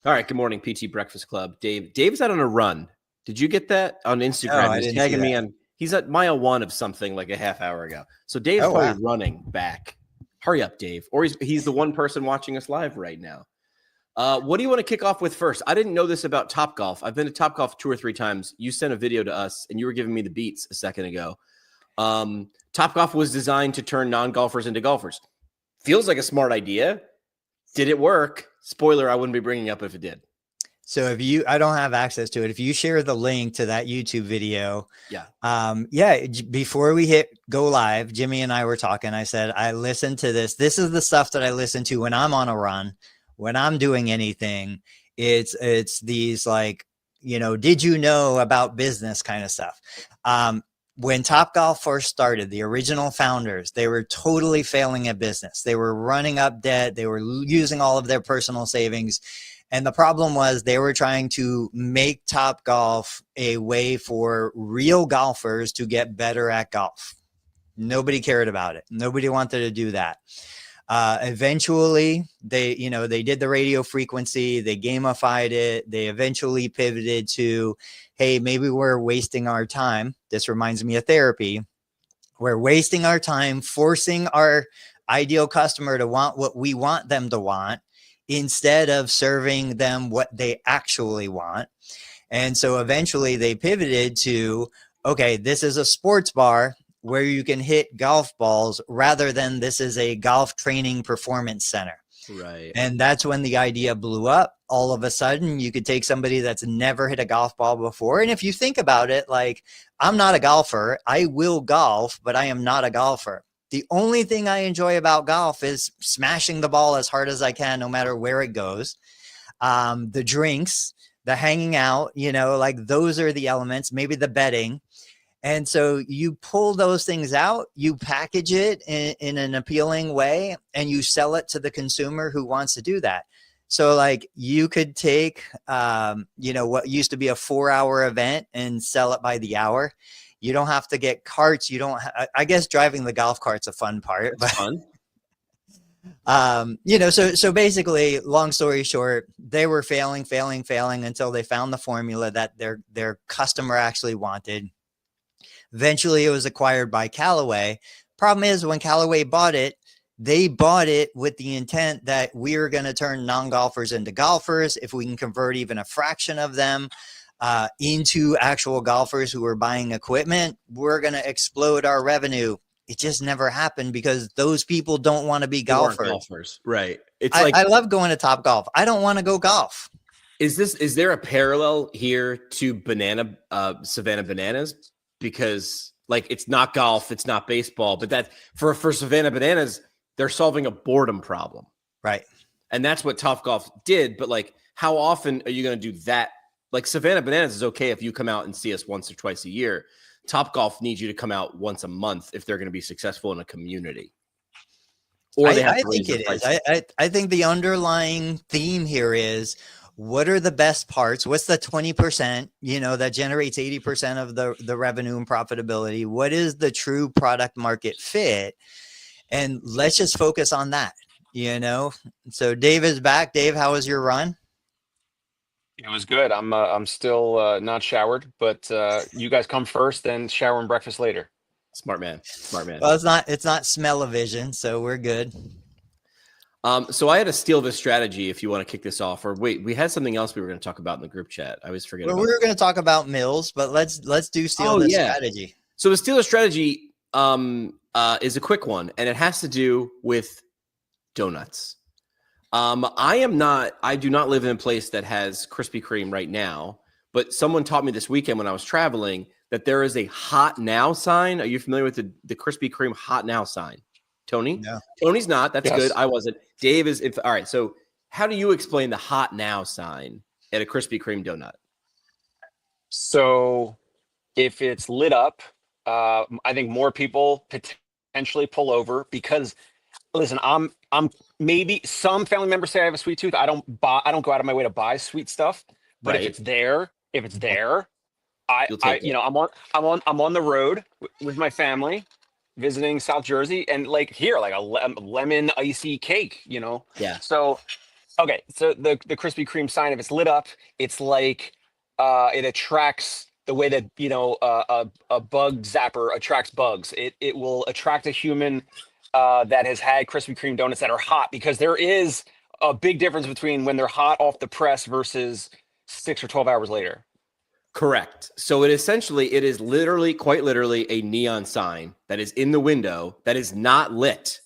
All right. Good morning, PT Breakfast Club. Dave's out on a run. Did you get that on Instagram? No, I didn't tagging me on. He's at mile 1 of something like a half hour ago. So Dave's probably running back. Hurry up, Dave. Or he's the one person watching us live right now. What do you want to kick off with first? I didn't know this about Topgolf. I've been to Topgolf 2 or 3 times. You sent a video to us, and you were giving me the beats a second ago. Topgolf was designed to turn non-golfers into golfers. Feels like a smart idea. Did it work? Spoiler, I wouldn't be bringing up if it did. So I don't have access to it. If you share the link to that YouTube video, before we hit go live, Jimmy and I were talking. I said, I listened to this. This is the stuff that I listen to when I'm on a run, when I'm doing anything. It's these like, did you know about business kind of stuff. When Topgolf first started, the original founders, they were totally failing at business. They were running up debt. They were using all of their personal savings. And the problem was they were trying to make Topgolf a way for real golfers to get better at golf. Nobody cared about it. Nobody wanted to do that. Eventually, they did the radio frequency. They gamified it. They eventually pivoted to, hey, maybe we're wasting our time. This reminds me of therapy. We're wasting our time forcing our ideal customer to want what we want them to want, instead of serving them what they actually want. And so eventually they pivoted to, okay, this is a sports bar where you can hit golf balls rather than this is a golf training performance center. Right. And that's when the idea blew up. All of a sudden you could take somebody that's never hit a golf ball before. And if you think about it, like, I'm not a golfer. I will golf, but I am not a golfer. The only thing I enjoy about golf is smashing the ball as hard as I can, no matter where it goes. The drinks, the hanging out, like those are the elements, maybe the betting. And so you pull those things out, you package it in an appealing way, and you sell it to the consumer who wants to do that. So like you could take, what used to be a 4-hour event and sell it by the hour. You don't have to get carts. I guess driving the golf cart's a fun part. It's fun. So basically, long story short, they were failing until they found the formula that their customer actually wanted. Eventually, it was acquired by Callaway. Problem is, when Callaway bought it, they bought it with the intent that we are going to turn non-golfers into golfers. If we can convert even a fraction of them into actual golfers who are buying equipment, we're going to explode our revenue. It just never happened because those people don't want to be golfers. Right. I love going to Topgolf. I don't want to go golf. Is there a parallel here to Savannah Bananas? Because like, it's not golf, it's not baseball, but that for Savannah Bananas, they're solving a boredom problem. Right. And that's what Topgolf did. But like, how often are you going to do that? Like, Savannah Bananas is okay if you come out and see us once or twice a year. Topgolf needs you to come out once a month if they're going to be successful in a community. Or they have I think it is. I think the underlying theme here is, what are the best parts? What's the 20%, that generates 80% of the revenue and profitability? What is the true product market fit? And let's just focus on that, So Dave is back. Dave, how was your run? It was good. I'm still not showered, but you guys come first, then shower and breakfast later. Smart man. Well, it's not smell-o-vision, so we're good. So I had to steal this strategy if you want to kick this off. Or wait, we had something else we were going to talk about in the group chat. I always forget. Well, we were going to talk about Mills, but let's do steal this strategy. So the steal strategy is a quick one, and it has to do with donuts. I do not live in a place that has Krispy Kreme right now, but someone taught me this weekend when I was traveling that there is a hot now sign. Are you familiar with the Krispy Kreme hot now sign? Tony? No. Tony's not. That's Yes. good. I wasn't. Dave is. All right. So how do you explain the hot now sign at a Krispy Kreme donut? So if it's lit up, I think more people potentially pull over because, listen, I'm maybe some family members say I have a sweet tooth. I don't go out of my way to buy sweet stuff, but Right. if it's there, I'm on the road with my family visiting South Jersey, and like here, like a lemon icy cake, Yeah. So Okay, so the Krispy Kreme sign, if it's lit up, it's like it attracts the way that a bug zapper attracts bugs. It will attract a human that has had Krispy Kreme donuts that are hot, because there is a big difference between when they're hot off the press versus 6 or 12 hours later. Correct. So it is literally, quite literally, a neon sign that is in the window that is not lit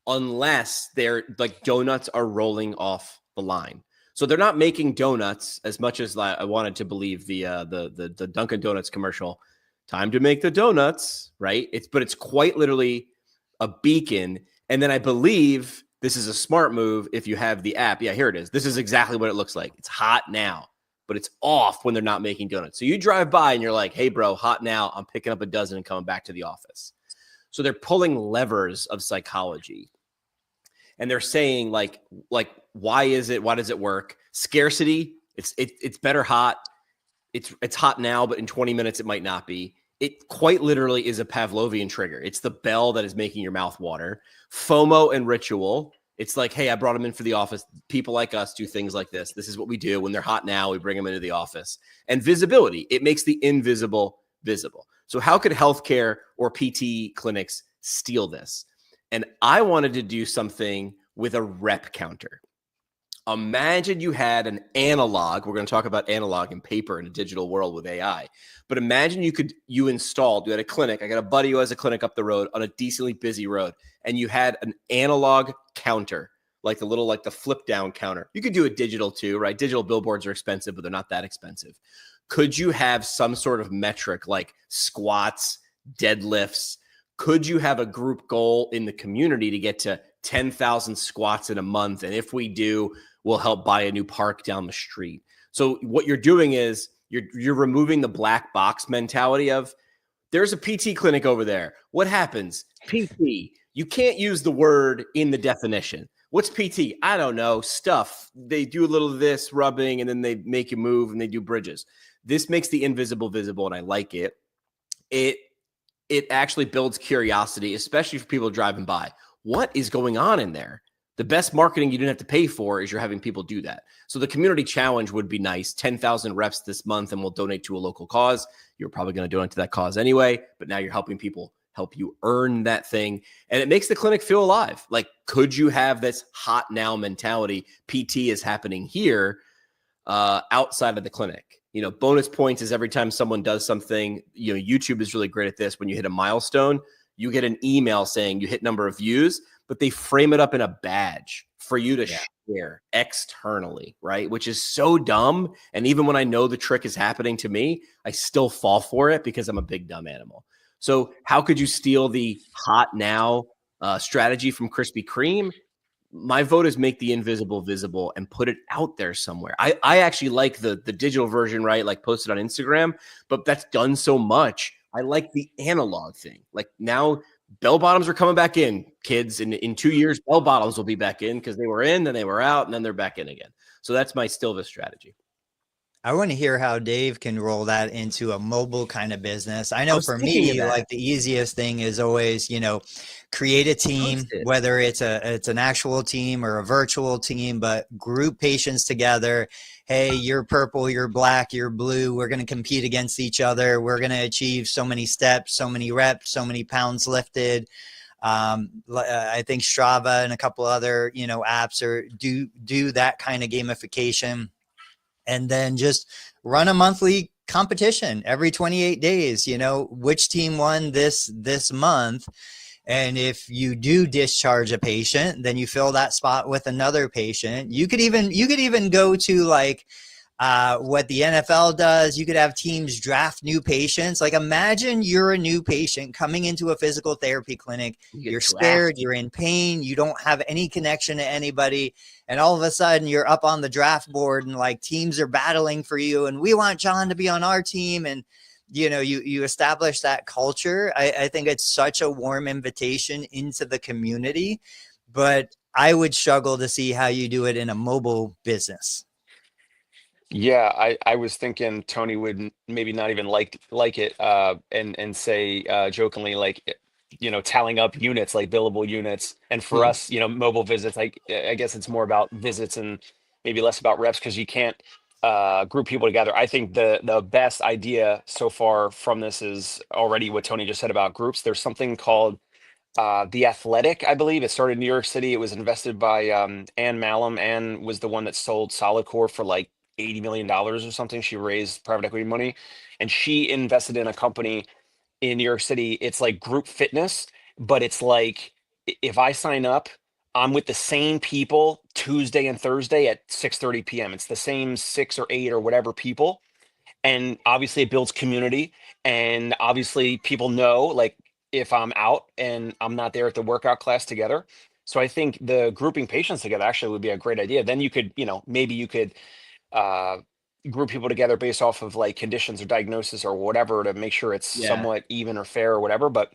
unless they're like donuts are rolling off the line. So they're not making donuts as much as I wanted to believe the Dunkin' Donuts commercial. Time to make the donuts, right? But it's quite literally a beacon. And then I believe this is a smart move if you have the app. Yeah, here it is. This is exactly what it looks like. It's hot now, but it's off when they're not making donuts. So you drive by and you're like, hey, bro, hot now. I'm picking up a dozen and coming back to the office. So they're pulling levers of psychology. And they're saying like, why is it? Why does it work? Scarcity. It's better hot. It's hot now, but in 20 minutes, it might not be. It quite literally is a Pavlovian trigger. It's the bell that is making your mouth water. FOMO and ritual. It's like, hey, I brought them in for the office. People like us do things like this. This is what we do. When they're hot now, we bring them into the office. And visibility. It makes the invisible visible. So how could healthcare or PT clinics steal this? And I wanted to do something with a rep counter. Imagine you had an analog. We're going to talk about analog and paper in a digital world with AI. But imagine you had a clinic. I got a buddy who has a clinic up the road on a decently busy road. And you had an analog counter, like the flip down counter. You could do a digital too, right? Digital billboards are expensive, but they're not that expensive. Could you have some sort of metric like squats, deadlifts? Could you have a group goal in the community to get to 10,000 squats in a month? And if we do, we'll help buy a new park down the street. So what you're doing is you're removing the black box mentality of there's a PT clinic over there. What happens? PT. You can't use the word in the definition. What's PT? I don't know. Stuff. They do a little of this rubbing and then they make you move and they do bridges. This makes the invisible visible, and I like it. It actually builds curiosity, especially for people driving by. What is going on in there? The best marketing you didn't have to pay for is you're having people do that. So the community challenge would be nice. 10,000 reps this month and we'll donate to a local cause. You're probably going to donate to that cause anyway, but now you're helping people help you earn that thing. And it makes the clinic feel alive. Like, could you have this hot now mentality? PT is happening here outside of the clinic. Bonus points is every time someone does something. YouTube is really great at this. When you hit a milestone, you get an email saying you hit number of views, but they frame it up in a badge for you to share externally, right? Which is so dumb. And even when I know the trick is happening to me, I still fall for it because I'm a big dumb animal. So how could you steal the hot now strategy from Krispy Kreme? My vote is make the invisible visible and put it out there somewhere. I actually like the digital version, right? Like post it on Instagram, but that's done so much. I like the analog thing. Like now bell bottoms are coming back in, kids. In 2 years, bell bottoms will be back in because they were in, then they were out, and then they're back in again. So that's my Stilvis strategy. I want to hear how Dave can roll that into a mobile kind of business. I know for me, like the easiest thing is always, create a team, whether it's an actual team or a virtual team, but group patients together. Hey, you're purple, you're black, you're blue. We're going to compete against each other. We're going to achieve so many steps, so many reps, so many pounds lifted. I think Strava and a couple other, apps do that kind of gamification. And then just run a monthly competition every 28 days, which team won this month. And if you do discharge a patient, then you fill that spot with another patient. You could even go to like what the NFL does. You could have teams draft new patients. Like imagine you're a new patient coming into a physical therapy clinic. You're scared, you're in pain, you don't have any connection to anybody. And all of a sudden you're up on the draft board and like teams are battling for you. And we want John to be on our team. And, you establish that culture. I think it's such a warm invitation into the community, but I would struggle to see how you do it in a mobile business. Yeah, I was thinking Tony would maybe not even like it and say jokingly like tallying up units like billable units, and for us mobile visits, like I guess it's more about visits and maybe less about reps because you can't group people together. I think the best idea so far from this is already what Tony just said about groups. There's something called The Athletic, I believe. It started in New York City. It was invested by Ann Malum. Ann was the one that sold SolidCore for like $80 million or something. She raised private equity money, and she invested in a company in New York City. It's like group fitness, but it's like if I sign up, I'm with the same people Tuesday and Thursday at 6:30 p.m. It's the same 6 or 8 or whatever people. And obviously it builds community. And obviously people know like if I'm out and I'm not there at the workout class together. So I think the grouping patients together actually would be a great idea. Then you could, maybe you could uh, group people together based off of like conditions or diagnosis or whatever to make sure it's somewhat even or fair or whatever. But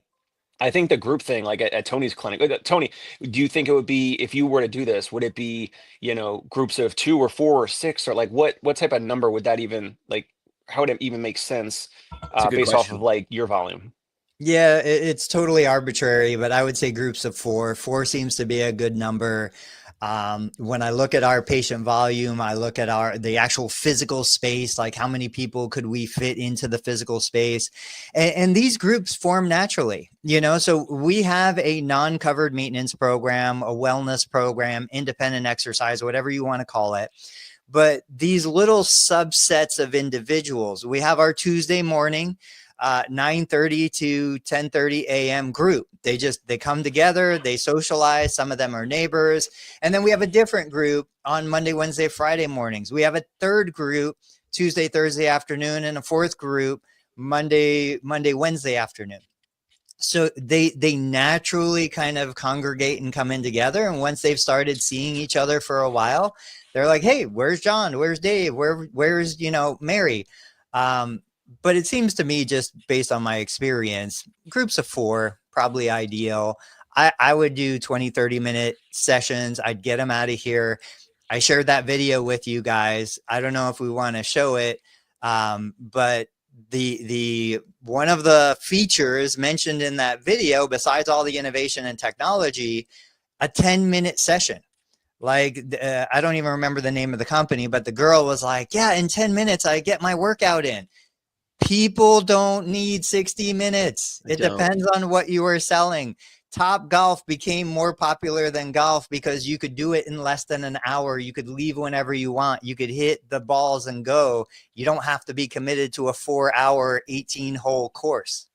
I think the group thing, like at Tony's clinic, Tony, do you think it would be, if you were to do this, would it be, groups of 2 or 4 or 6, or like what type of number would that even like, how would it even make sense based off of like your volume? Yeah, it's totally arbitrary, but I would say groups of 4. 4 seems to be a good number. When I look at our patient volume, I look at the actual physical space, like how many people could we fit into the physical space, and these groups form naturally, so we have a non-covered maintenance program, a wellness program, independent exercise, whatever you want to call it. But these little subsets of individuals, we have our Tuesday morning 9:30 to 10:30 a.m. group. They come together, they socialize. Some of them are neighbors. And then we have a different group on Monday, Wednesday, Friday mornings. We have a third group Tuesday, Thursday afternoon, and a fourth group Monday, Wednesday afternoon. So they naturally kind of congregate and come in together. And once they've started seeing each other for a while, they're like, hey, where's John? Where's Dave? Where's Mary? But it seems to me, just based on my experience, groups of 4, probably ideal. I would do 20, 30-minute sessions. I'd get them out of here. I shared that video with you guys. I don't know if we want to show it, but the one of the features mentioned in that video, besides all the innovation and technology, a 10-minute session. Like, I don't even remember the name of the company, but the girl was like, yeah, in 10 minutes, I get my workout in. People don't need 60 minutes. It depends on what you are selling. Top Golf became more popular than golf because you could do it in less than an hour. You could leave whenever you want. You could hit the balls and go. You don't have to be committed to a 4-hour, 18-hole course.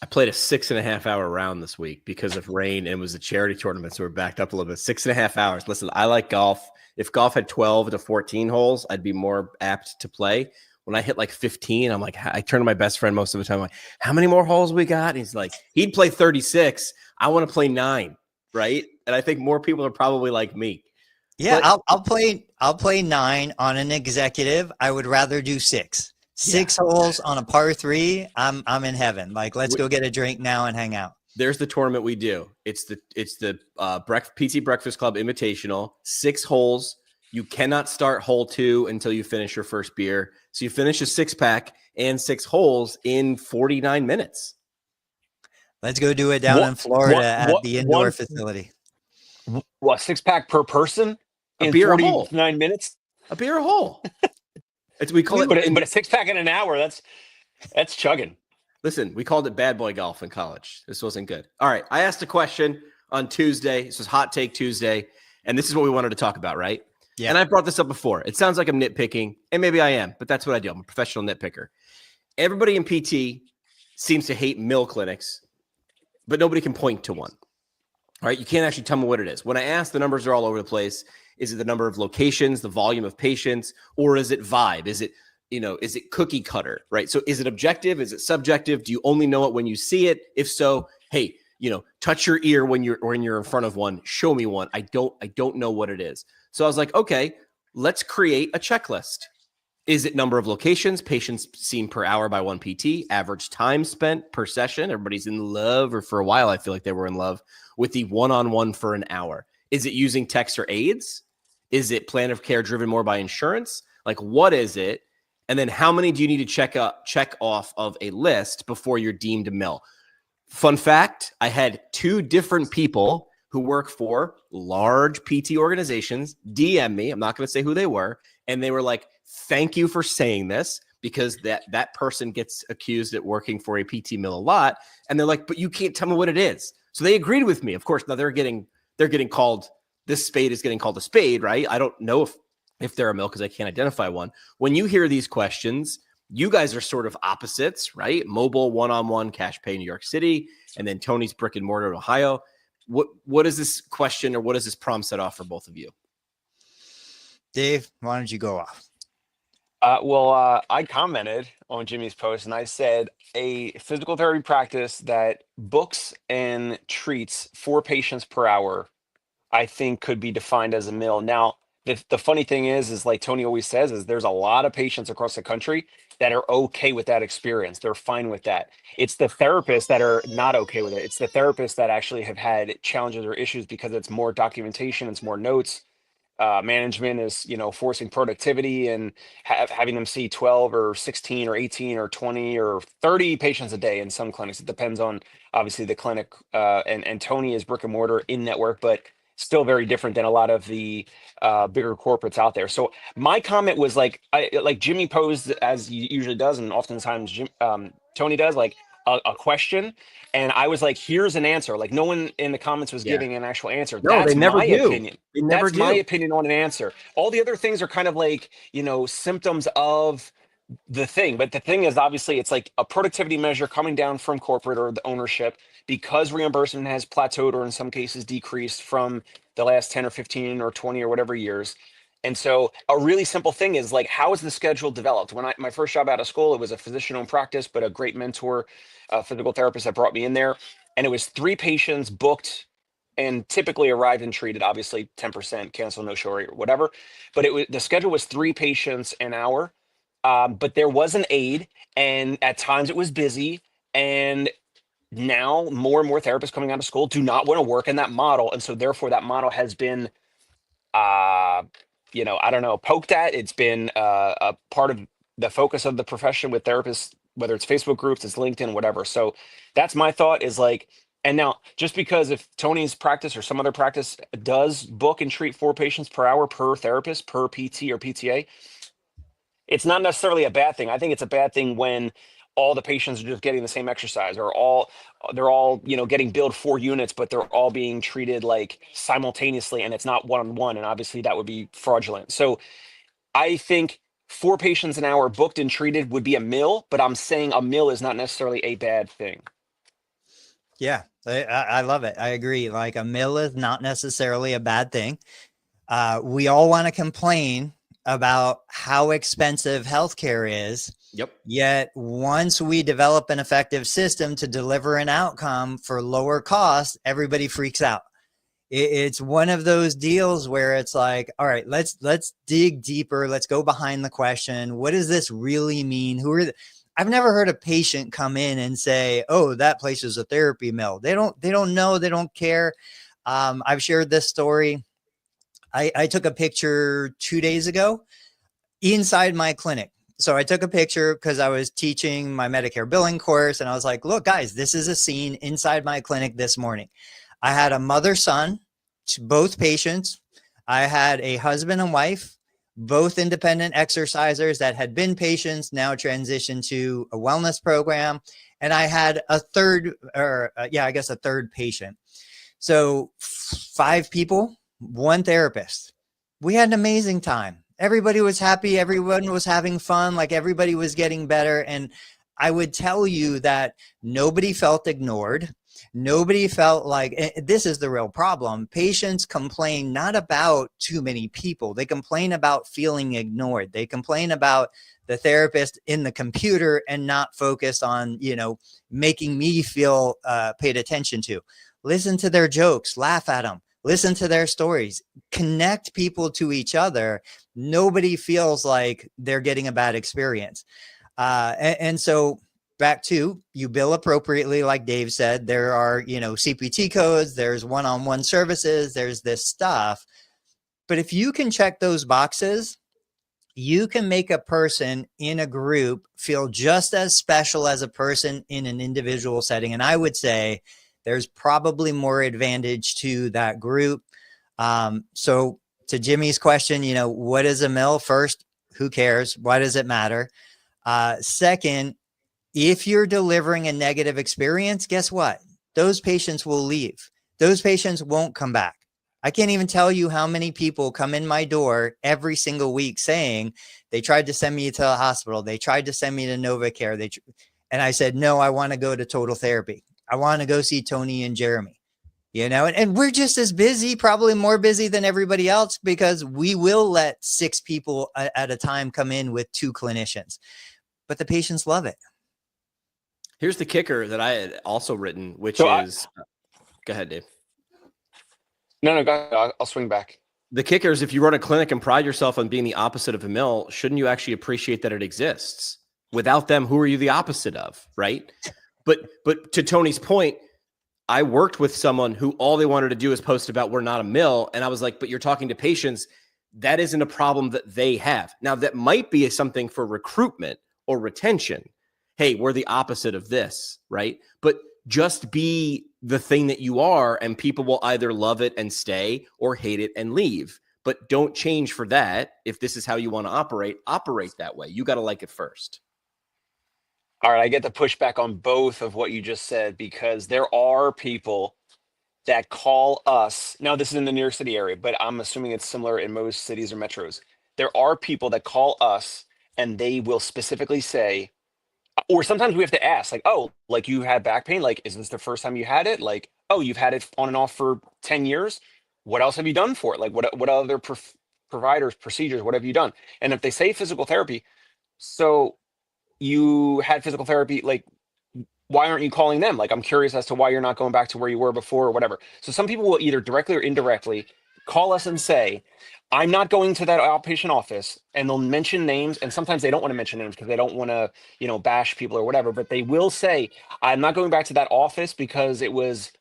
I played a 6.5-hour round this week because of rain, and it was a charity tournament, so we're backed up a little bit. 6.5 hours. Listen, I like golf. If golf had 12 to 14 holes, I'd be more apt to play. When I hit like 15, I'm like, I turn to my best friend most of the time. I'm like, how many more holes we got? And he's like, he'd play 36. I want to play 9, right? And I think more people are probably like me. Yeah, but I'll play 9 on an executive. I would rather do 6. 6 holes on a par 3. I'm in heaven. Like, let's go get a drink now and hang out. There's the tournament we do. It's the PT Breakfast Club Invitational. 6 holes. You cannot start hole 2 until you finish your first beer. So you finish a 6-pack and 6 holes in 49 minutes. Let's go do it down in Florida at the indoor facility. What, 6-pack per person in 49 minutes? A beer a hole. We call it, but a 6-pack in an hour. That's chugging. Listen, we called it bad boy golf in college. This wasn't good. All right, I asked a question on Tuesday. This was Hot Take Tuesday, and this is what we wanted to talk about, right? Yeah. And I've brought this up before. It sounds like I'm nitpicking, and maybe I am, but that's what I do. I'm a professional nitpicker. Everybody in PT seems to hate mill clinics, but nobody can point to one. All right, you can't actually tell me what it is. When I ask, the numbers are all over the place. Is it the number of locations, the volume of patients, or is it vibe? Is it cookie cutter, right? So is it objective? Is it subjective? Do you only know it when you see it? If so, hey, touch your ear when you're in front of one. Show me one. I don't know what it is. So I was like, okay, let's create a checklist. Is it number of locations, patients seen per hour by one PT, average time spent per session? Everybody's in love, or for a while, I feel like they were in love with the one-on-one for an hour. Is it using texts or aids? Is it plan of care driven more by insurance? Like, what is it? And then how many do you need to check off of a list before you're deemed a mill? Fun fact, I had 2 different people who work for large PT organizations DM me. I'm not going to say who they were. And they were like, thank you for saying this, because that person gets accused at working for a PT mill a lot. And they're like, but you can't tell me what it is. So they agreed with me. Of course, now they're getting called, this spade is getting called a spade, right? I don't know if they're a mill because I can't identify one. When you hear these questions, you guys are sort of opposites, right? Mobile, one-on-one, cash pay, New York City, and then Tony's brick and mortar, Ohio. What is this question, or what does this problem set off for both of you? Dave, why don't you go off? I commented on Jimmy's post and I said a physical therapy practice that books and treats 4 patients per hour, I think could be defined as a mill. Now, the funny thing is like Tony always says, is there's a lot of patients across the country that are okay with that experience. They're fine with that. It's the therapists that are not okay with it. It's the therapists that actually have had challenges or issues because it's more documentation, it's more notes. Management is, forcing productivity and having them see 12 or 16 or 18 or 20 or 30 patients a day in some clinics. It depends on obviously the clinic, and Tony is brick and mortar in network, but still very different than a lot of the bigger corporates out there. So my comment was like Jimmy posed, as he usually does, and oftentimes Tony does, like a question, and I was like, here's an answer. Like no one in the comments was giving an actual answer. No, That's they never my do. opinion. They never That's do. my opinion on an answer. All the other things are kind of like, symptoms of the thing. But the thing is, obviously, it's like a productivity measure coming down from corporate or the ownership, because reimbursement has plateaued or in some cases decreased from the last 10 or 15 or 20 or whatever years. And so a really simple thing is like, how is the schedule developed? When my first job out of school, it was a physician-owned practice, but a great mentor, physical therapist that brought me in there. And it was 3 patients booked and typically arrived and treated, obviously 10% cancel, no show, or whatever. But the schedule was 3 patients an hour. But there was an aide, and at times it was busy. And now more and more therapists coming out of school do not want to work in that model. And so therefore that model has been, I don't know, poked at. It's been a part of the focus of the profession with therapists, whether it's Facebook groups, it's LinkedIn, whatever. So that's my thought is like, and now just because if Tony's practice or some other practice does book and treat 4 patients per hour per therapist, per PT or PTA, it's not necessarily a bad thing. I think it's a bad thing when all the patients are just getting the same exercise, or they're all getting billed 4 units, but they're all being treated like simultaneously, and it's not one-on-one, and obviously that would be fraudulent. So I think 4 patients an hour booked and treated would be a mill, but I'm saying a mill is not necessarily a bad thing. Yeah, I love it. I agree. Like a mill is not necessarily a bad thing. We all want to complain about how expensive healthcare is. Yep. Yet once we develop an effective system to deliver an outcome for lower cost, everybody freaks out. It's one of those deals where it's like, all right, let's dig deeper. Let's go behind the question. What does this really mean? I've never heard a patient come in and say, oh, that place is a therapy mill. They don't know. They don't care. I've shared this story. I took a picture 2 days ago inside my clinic. So I took a picture because I was teaching my Medicare billing course. And I was like, look, guys, this is a scene inside my clinic this morning. I had a mother-son, both patients. I had a husband and wife, both independent exercisers that had been patients, now transitioned to a wellness program. And I had a third patient. So 5 people, 1 therapist. We had an amazing time. Everybody was happy. Everyone was having fun. Like everybody was getting better. And I would tell you that nobody felt ignored. Nobody felt like this is the real problem. Patients complain not about too many people. They complain about feeling ignored. They complain about the therapist in the computer and not focused on, making me feel paid attention to. Listen to their jokes, laugh at them. Listen to their stories, connect people to each other. Nobody feels like they're getting a bad experience. And so back to, you bill appropriately. Like Dave said, there are, CPT codes, there's one-on-one services, there's this stuff. But if you can check those boxes, you can make a person in a group feel just as special as a person in an individual setting. And I would say there's probably more advantage to that group. So to Jimmy's question, you know, what is a mill? First, who cares? Why does it matter? Second, if you're delivering a negative experience, guess what? Those patients will leave. Those patients won't come back. I can't even tell you how many people come in my door every single week saying they tried to send me to the hospital. They tried to send me to NovaCare. And I said, no, I want to go to Total Therapy. I want to go see Tony and Jeremy, you know, and we're just as busy, probably more busy than everybody else, because we will let 6 people at a time come in with 2 clinicians, but the patients love it. Here's the kicker that I had also written, which So is, go ahead, Dave. No, go ahead. I'll swing back. The kicker is, if you run a clinic and pride yourself on being the opposite of a mill, shouldn't you actually appreciate that it exists? Without them, who are you the opposite of, right? But to Tony's point, I worked with someone who all they wanted to do is post about we're not a mill. And I was like, but you're talking to patients. That isn't a problem that they have. Now, that might be something for recruitment or retention. Hey, we're the opposite of this, right? But just be the thing that you are, and people will either love it and stay or hate it and leave. But don't change for that. If this is how you want to operate that way. You got to like it first. All right, I get the pushback on both of what you just said, because there are people that call us. Now, this is in the New York City area, but I'm assuming it's similar in most cities or metros. There are people that call us and they will specifically say, or sometimes we have to ask, like, oh, like, you had back pain. Like, is this the first time you had it? Like, oh, you've had it on and off for 10 years. What else have you done for it? Like, what other providers, procedures, what have you done? And if they say physical therapy, so you had physical therapy, like, why aren't you calling them? Like, I'm curious as to why you're not going back to where you were before or whatever. So some people will either directly or indirectly call us and say, I'm not going to that outpatient office, and they'll mention names. And sometimes they don't want to mention names because they don't want to, you know, bash people or whatever, but they will say, I'm not going back to that office because it was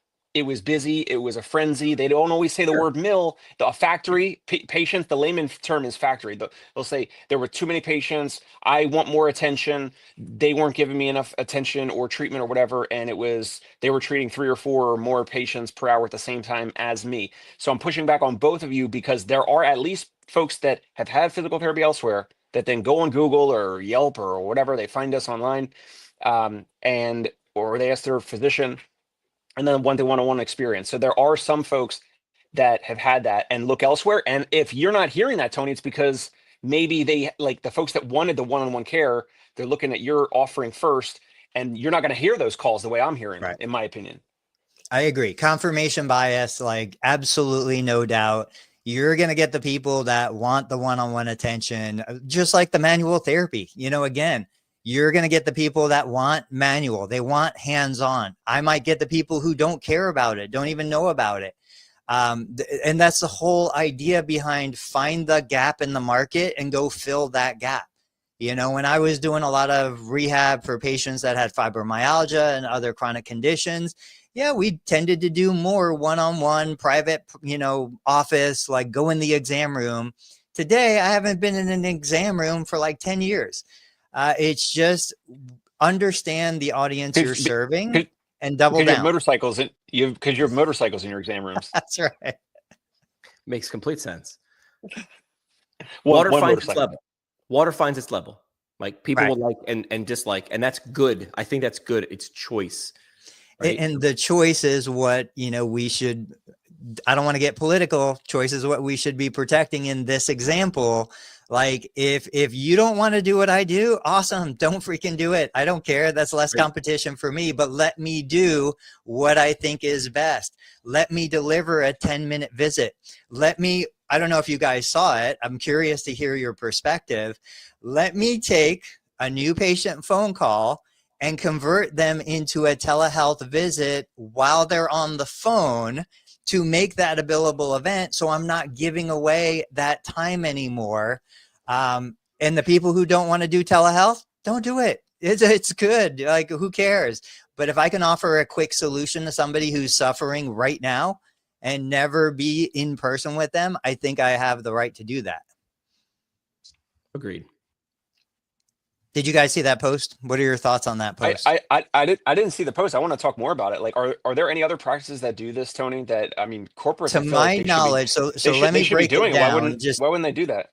busy. It was a frenzy. They don't always say the word mill. A factory, patients, the layman term is factory. They'll say there were too many patients. I want more attention. They weren't giving me enough attention or treatment or whatever. And they were treating 3 or 4 or more patients per hour at the same time as me. So I'm pushing back on both of you, because there are at least folks that have had physical therapy elsewhere that then go on Google or Yelp or whatever. They find us online, or they ask their physician, and then want the one-on-one experience. So there are some folks that have had that and look elsewhere. And if you're not hearing that, Tony, it's because maybe they, like, the folks that wanted the one-on-one care, they're looking at your offering first, and you're not going to hear those calls the way I'm hearing them, in my opinion. I agree. Confirmation bias, like, absolutely, no doubt. You're going to get the people that want the one-on-one attention, just like the manual therapy. You know, again, you're going to get the people that want manual. They want hands-on. I might get the people who don't care about it, don't even know about it. And that's the whole idea behind find the gap in the market and go fill that gap. You know, when I was doing a lot of rehab for patients that had fibromyalgia and other chronic conditions, yeah, we tended to do more one-on-one private, you know, office, like go in the exam room. Today, I haven't been in an exam room for like 10 years. It's just understand the audience you're serving and double down. You have motorcycles in you have motorcycles in your exam rooms. That's right. Makes complete sense. Water finds its level. Like, people will like and dislike, and that's good. I think that's good. It's choice. Right? And the choice is what, you know, we should, I don't want to get political, choice is what we should be protecting in this example. Like, if you don't want to do what I do, awesome. Don't freaking do it. I don't care. That's less competition for me, but let me do what I think is best. Let me deliver a 10-minute visit. I don't know if you guys saw it. I'm curious to hear your perspective. Let me take a new patient phone call and convert them into a telehealth visit while they're on the phone to make that a billable event. So I'm not giving away that time anymore. And the people who don't want to do telehealth, don't do it. It's good. Like, who cares? But if I can offer a quick solution to somebody who's suffering right now and never be in person with them, I think I have the right to do that. Agreed. Did you guys see that post? What are your thoughts on that post? I didn't see the post. I want to talk more about it. Like, are there any other practices that do this, Tony? That, I mean, corporates, To I feel like my knowledge, so let me break it down. Why wouldn't they do that?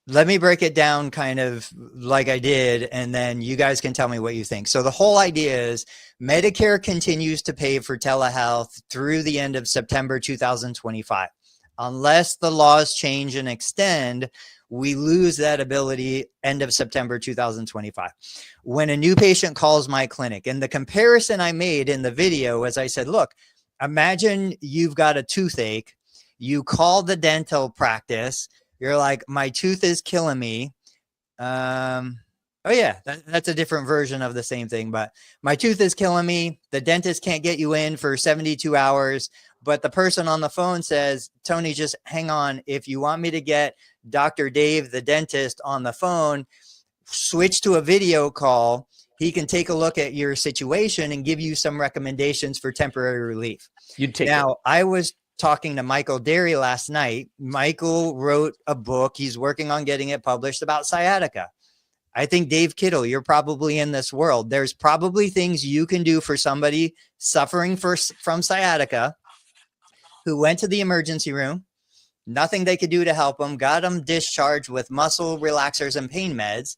Let me break it down kind of like I did, and then you guys can tell me what you think. So the whole idea is Medicare continues to pay for telehealth through the end of September 2025. Unless the laws change and extend, we lose that ability end of September 2025. When a new patient calls my clinic, and the comparison I made in the video, as I said, look, imagine you've got a toothache, you call the dental practice, you're like, my tooth is killing me. Oh yeah, that's a different version of the same thing, but my tooth is killing me. The dentist can't get you in for 72 hours. But the person on the phone says, Tony, just hang on. If you want me to get Dr. Dave, the dentist, on the phone, switch to a video call. He can take a look at your situation and give you some recommendations for temporary relief. You'd take now, it. I was talking to Michael Derry last night. Michael wrote a book. He's working on getting it published about sciatica. I think Dave Kittle, you're probably in this world. There's probably things you can do for somebody suffering from sciatica who went to the emergency room, nothing they could do to help them, got them discharged with muscle relaxers and pain meds.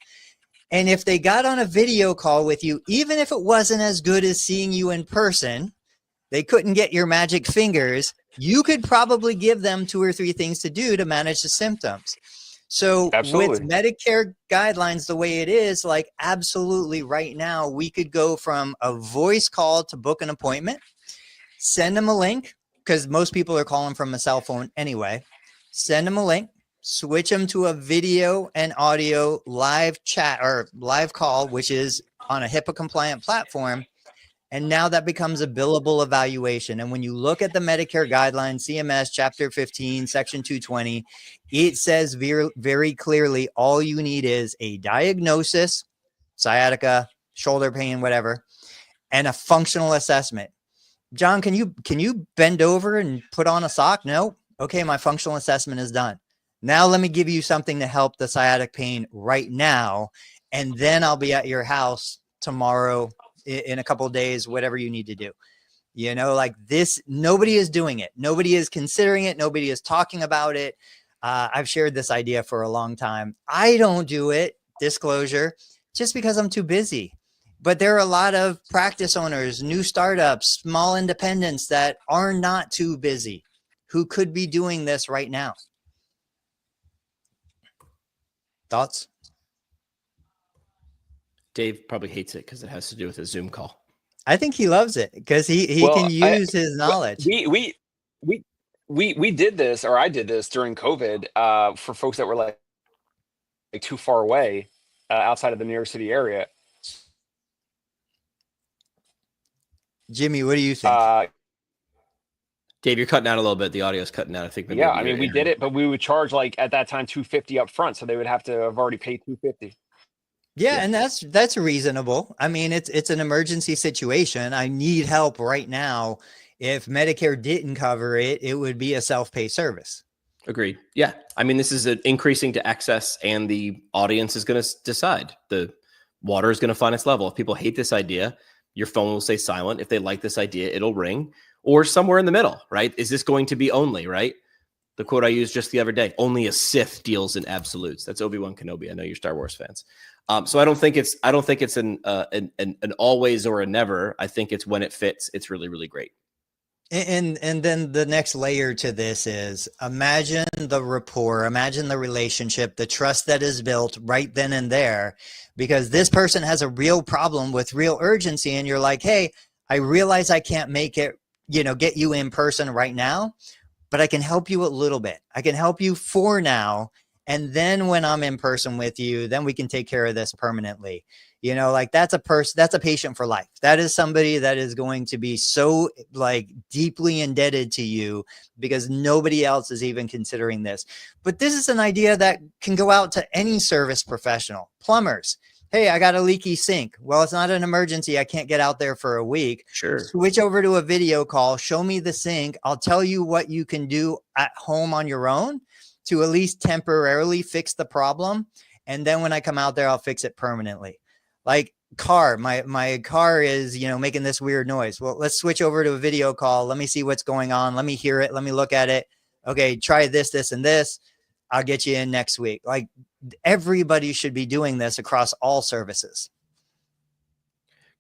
And if they got on a video call with you, even if it wasn't as good as seeing you in person, they couldn't get your magic fingers, you could probably give them 2 or 3 things to do to manage the symptoms. So absolutely. With Medicare guidelines the way it is, like absolutely right now, we could go from a voice call to book an appointment, send them a link, because most people are calling from a cell phone anyway. Send them a link, switch them to a video and audio live chat or live call, which is on a HIPAA compliant platform. And now that becomes a billable evaluation. And when you look at the Medicare guidelines, CMS chapter 15, section 220, it says very, very clearly, all you need is a diagnosis, sciatica, shoulder pain, whatever, and a functional assessment. John, can you bend over and put on a sock? No. Okay, my functional assessment is done. Now let me give you something to help the sciatic pain right now, and then I'll be at your house tomorrow, in a couple of days, whatever you need to do. You know, like this, nobody is doing it. Nobody is considering it. Nobody is talking about it. I've shared this idea for a long time. I don't do it, disclosure, just because I'm too busy. But there are a lot of practice owners, new startups, small independents that are not too busy who could be doing this right now. Thoughts? Dave probably hates it because it has to do with a Zoom call. I think he loves it because he can use his knowledge. We did this, or I did this during COVID for folks that were like too far away outside of the New York City area. Jimmy, what do you think? Dave, you're cutting out a little bit. The audio's cutting out. I think. Yeah, I mean, we did it, but we would charge like at that time $250 up front, so they would have to have already paid $250. Yeah, and that's reasonable. I mean, it's an emergency situation. I need help right now. If Medicare didn't cover it, it would be a self-pay service. Agreed. Yeah, I mean, this is increasing to access, and the audience is going to decide. The water is going to find its level. If people hate this idea, your phone will stay silent. If they like this idea, it'll ring, or somewhere in the middle, right? Is this going to be only, right? The quote I used just the other day, only a Sith deals in absolutes. That's Obi-Wan Kenobi. I know you're Star Wars fans. So I don't think it's an always or a never. I think it's when it fits. It's really, really great. And then the next layer to this is imagine the rapport, imagine the relationship, the trust that is built right then and there, because this person has a real problem with real urgency. And you're like, hey, I realize I can't make it, get you in person right now, but I can help you a little bit. I can help you for now. And then when I'm in person with you, then we can take care of this permanently. Like that's a patient for life. That is somebody that is going to be so like deeply indebted to you because nobody else is even considering this. But this is an idea that can go out to any service professional, plumbers. Hey, I got a leaky sink. Well, it's not an emergency. I can't get out there for a week. Sure. Switch over to a video call. Show me the sink. I'll tell you what you can do at home on your own to at least temporarily fix the problem. And then when I come out there, I'll fix it permanently. Like my car is, making this weird noise. Well, let's switch over to a video call. Let me see what's going on. Let me hear it. Let me look at it. Okay, try this, and this. I'll get you in next week. Like, everybody should be doing this across all services.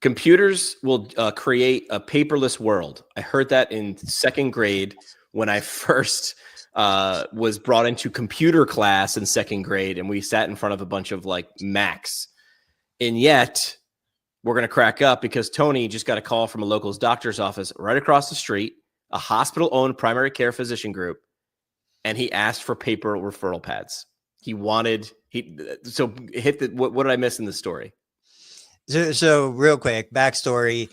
Computers will create a paperless world. I heard that in 2nd grade when I first was brought into computer class in 2nd grade, and we sat in front of a bunch of like Macs. And yet we're going to crack up because Tony just got a call from a local doctor's office right across the street, a hospital-owned primary care physician group, and he asked for paper referral pads. What did I miss in the story? So real quick, backstory,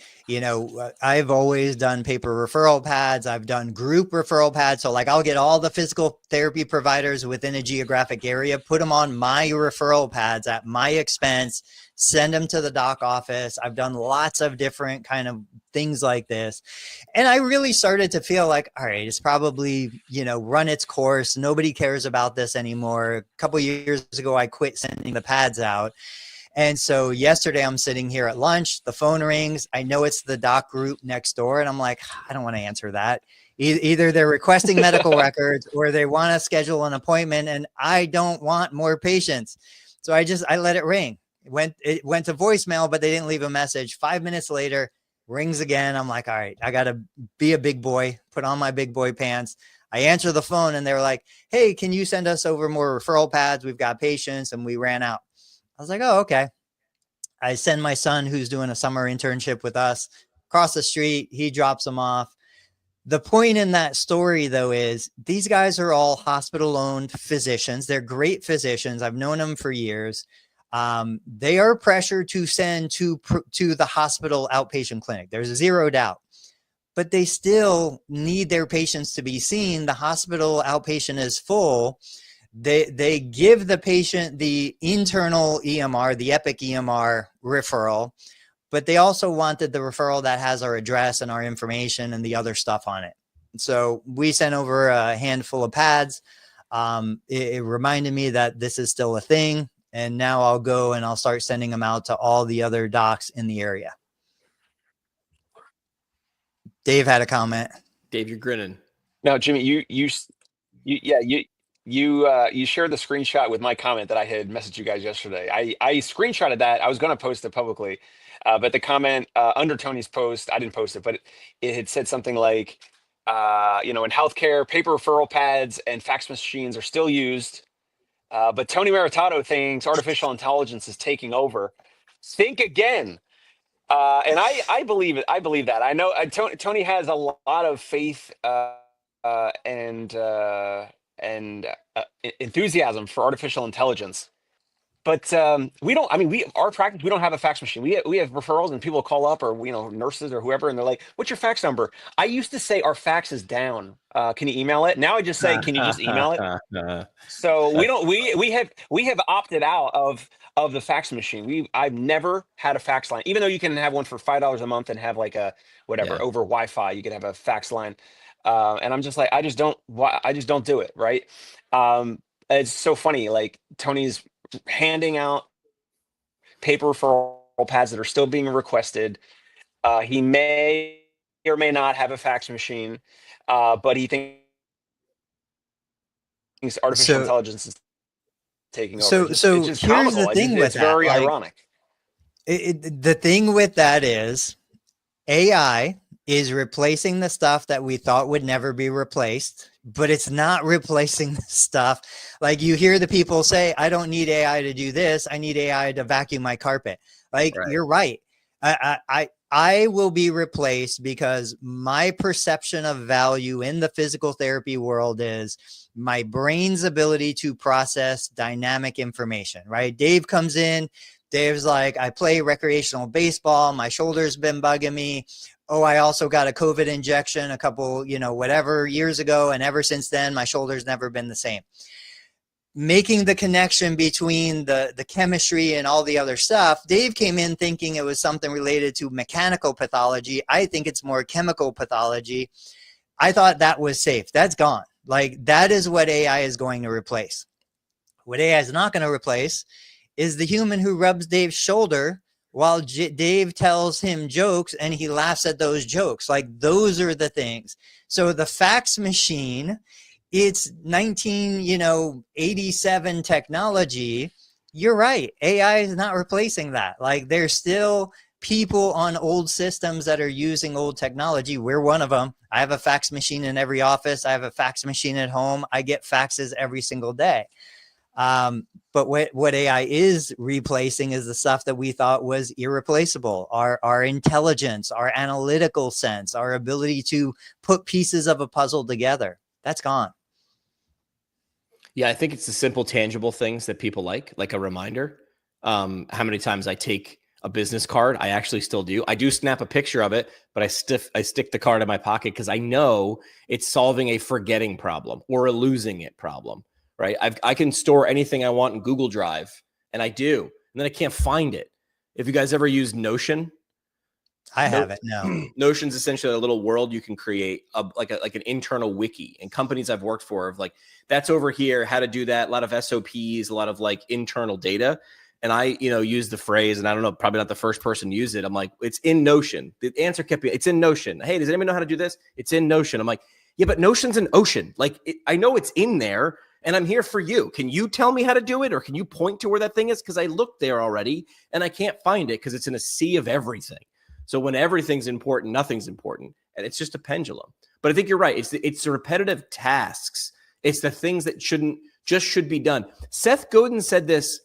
I've always done paper referral pads. I've done group referral pads. So like I'll get all the physical therapy providers within a geographic area, put them on my referral pads at my expense, send them to the doc office. I've done lots of different kind of things like this. And I really started to feel like, all right, it's probably, run its course. Nobody cares about this anymore. A couple of years ago, I quit sending the pads out. And so yesterday I'm sitting here at lunch, the phone rings. I know it's the doc group next door. And I'm like, I don't want to answer that. Either they're requesting medical records or they want to schedule an appointment, and I don't want more patients. So I let it ring. It went to voicemail, but they didn't leave a message. 5 minutes later, rings again. I'm like, all right, I got to be a big boy, put on my big boy pants. I answer the phone and they're like, hey, can you send us over more referral pads? We've got patients, and we ran out. I was like, oh, okay. I send my son, who's doing a summer internship with us, across the street. He drops them off. The point in that story, though, is these guys are all hospital-owned physicians. They're great physicians. I've known them for years. They are pressured to send to the hospital outpatient clinic. There's zero doubt. But they still need their patients to be seen. The hospital outpatient is full. They give the patient the internal EMR, the Epic EMR referral, but they also wanted the referral that has our address and our information and the other stuff on it. So we sent over a handful of pads. It reminded me that this is still a thing. And now I'll go and I'll start sending them out to all the other docs in the area. Dave had a comment. Dave, you're grinning. No, Jimmy, you shared the screenshot with my comment that I had messaged you guys yesterday. I screenshotted that. I was going to post it publicly, but the comment under Tony's post, I didn't post it, but it had said something like, in healthcare, paper referral pads and fax machines are still used, but Tony Maritato thinks artificial intelligence is taking over. Think again. And I believe it. I believe that. I know Tony has a lot of faith and enthusiasm for artificial intelligence, but we don't. I mean, our practice, we don't have a fax machine. We have referrals, and people call up, or nurses or whoever, and they're like, "What's your fax number?" I used to say our fax is down. Can you email it? Now I just say, "Can you just email it?" So we don't. We have opted out of the fax machine. I've never had a fax line, even though you can have one for $5 a month and have like a whatever over Wi-Fi. You can have a fax line. And I'm just like, I just don't do it. Right. It's so funny. Like Tony's handing out paper referral pads that are still being requested. He may or may not have a fax machine, but he thinks artificial intelligence is taking over. So it's just here's comical. the thing with it's that. very ironic. The thing with that is AI is replacing the stuff that we thought would never be replaced, but it's not replacing the stuff. Like you hear the people say, I don't need AI to do this. I need AI to vacuum my carpet. Like You're right. I will be replaced because my perception of value in the physical therapy world is my brain's ability to process dynamic information, right? Dave comes in. Dave's like, I play recreational baseball. My shoulder's been bugging me. Oh, I also got a COVID injection a couple, whatever years ago. And ever since then, my shoulder's never been the same. Making the connection between the chemistry and all the other stuff, Dave came in thinking it was something related to mechanical pathology. I think it's more chemical pathology. I thought that was safe. That's gone. Like that is what AI is going to replace. What AI is not going to replace is the human who rubs Dave's shoulder while Dave tells him jokes and he laughs at those jokes. Like, those are the things. So the fax machine, it's 1987 technology. You're right. AI is not replacing that. Like, there's still people on old systems that are using old technology. We're one of them. I have a fax machine in every office. I have a fax machine at home. I get faxes every single day. But what AI is replacing is the stuff that we thought was irreplaceable. Our intelligence, our analytical sense, our ability to put pieces of a puzzle together. That's gone. Yeah, I think it's the simple, tangible things that people like a reminder. How many times I take a business card. I actually still do. I do snap a picture of it, but I stick the card in my pocket because I know it's solving a forgetting problem or a losing it problem, right? I can store anything I want in Google Drive, and I do, and then I can't find it. If you guys ever use Notion, I haven't. No. Notion's essentially a little world you can create, like an internal wiki. And companies I've worked for, of like, that's over here, how to do that. A lot of SOPs, a lot of like internal data. And I, use the phrase, and I don't know, probably not the first person to use it. I'm like, it's in Notion. The answer kept being, it's in Notion. Hey, does anyone know how to do this? It's in Notion. I'm like, yeah, but Notion's an ocean. Like, I know it's in there, and I'm here for you. Can you tell me how to do it? Or can you point to where that thing is? Because I looked there already, and I can't find it because it's in a sea of everything. So when everything's important, nothing's important. And it's just a pendulum. But I think you're right. It's the repetitive tasks. It's the things that should be done. Seth Godin said this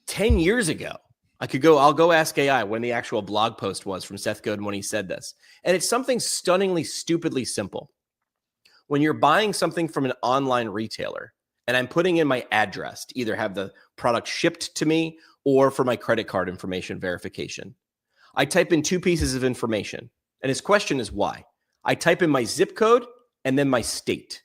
10 years ago. I'll go ask AI when the actual blog post was from Seth Godin when he said this. And it's something stunningly, stupidly simple. When you're buying something from an online retailer and I'm putting in my address to either have the product shipped to me or for my credit card information verification, I type in two pieces of information. And his question is why? I type in my zip code and then my state.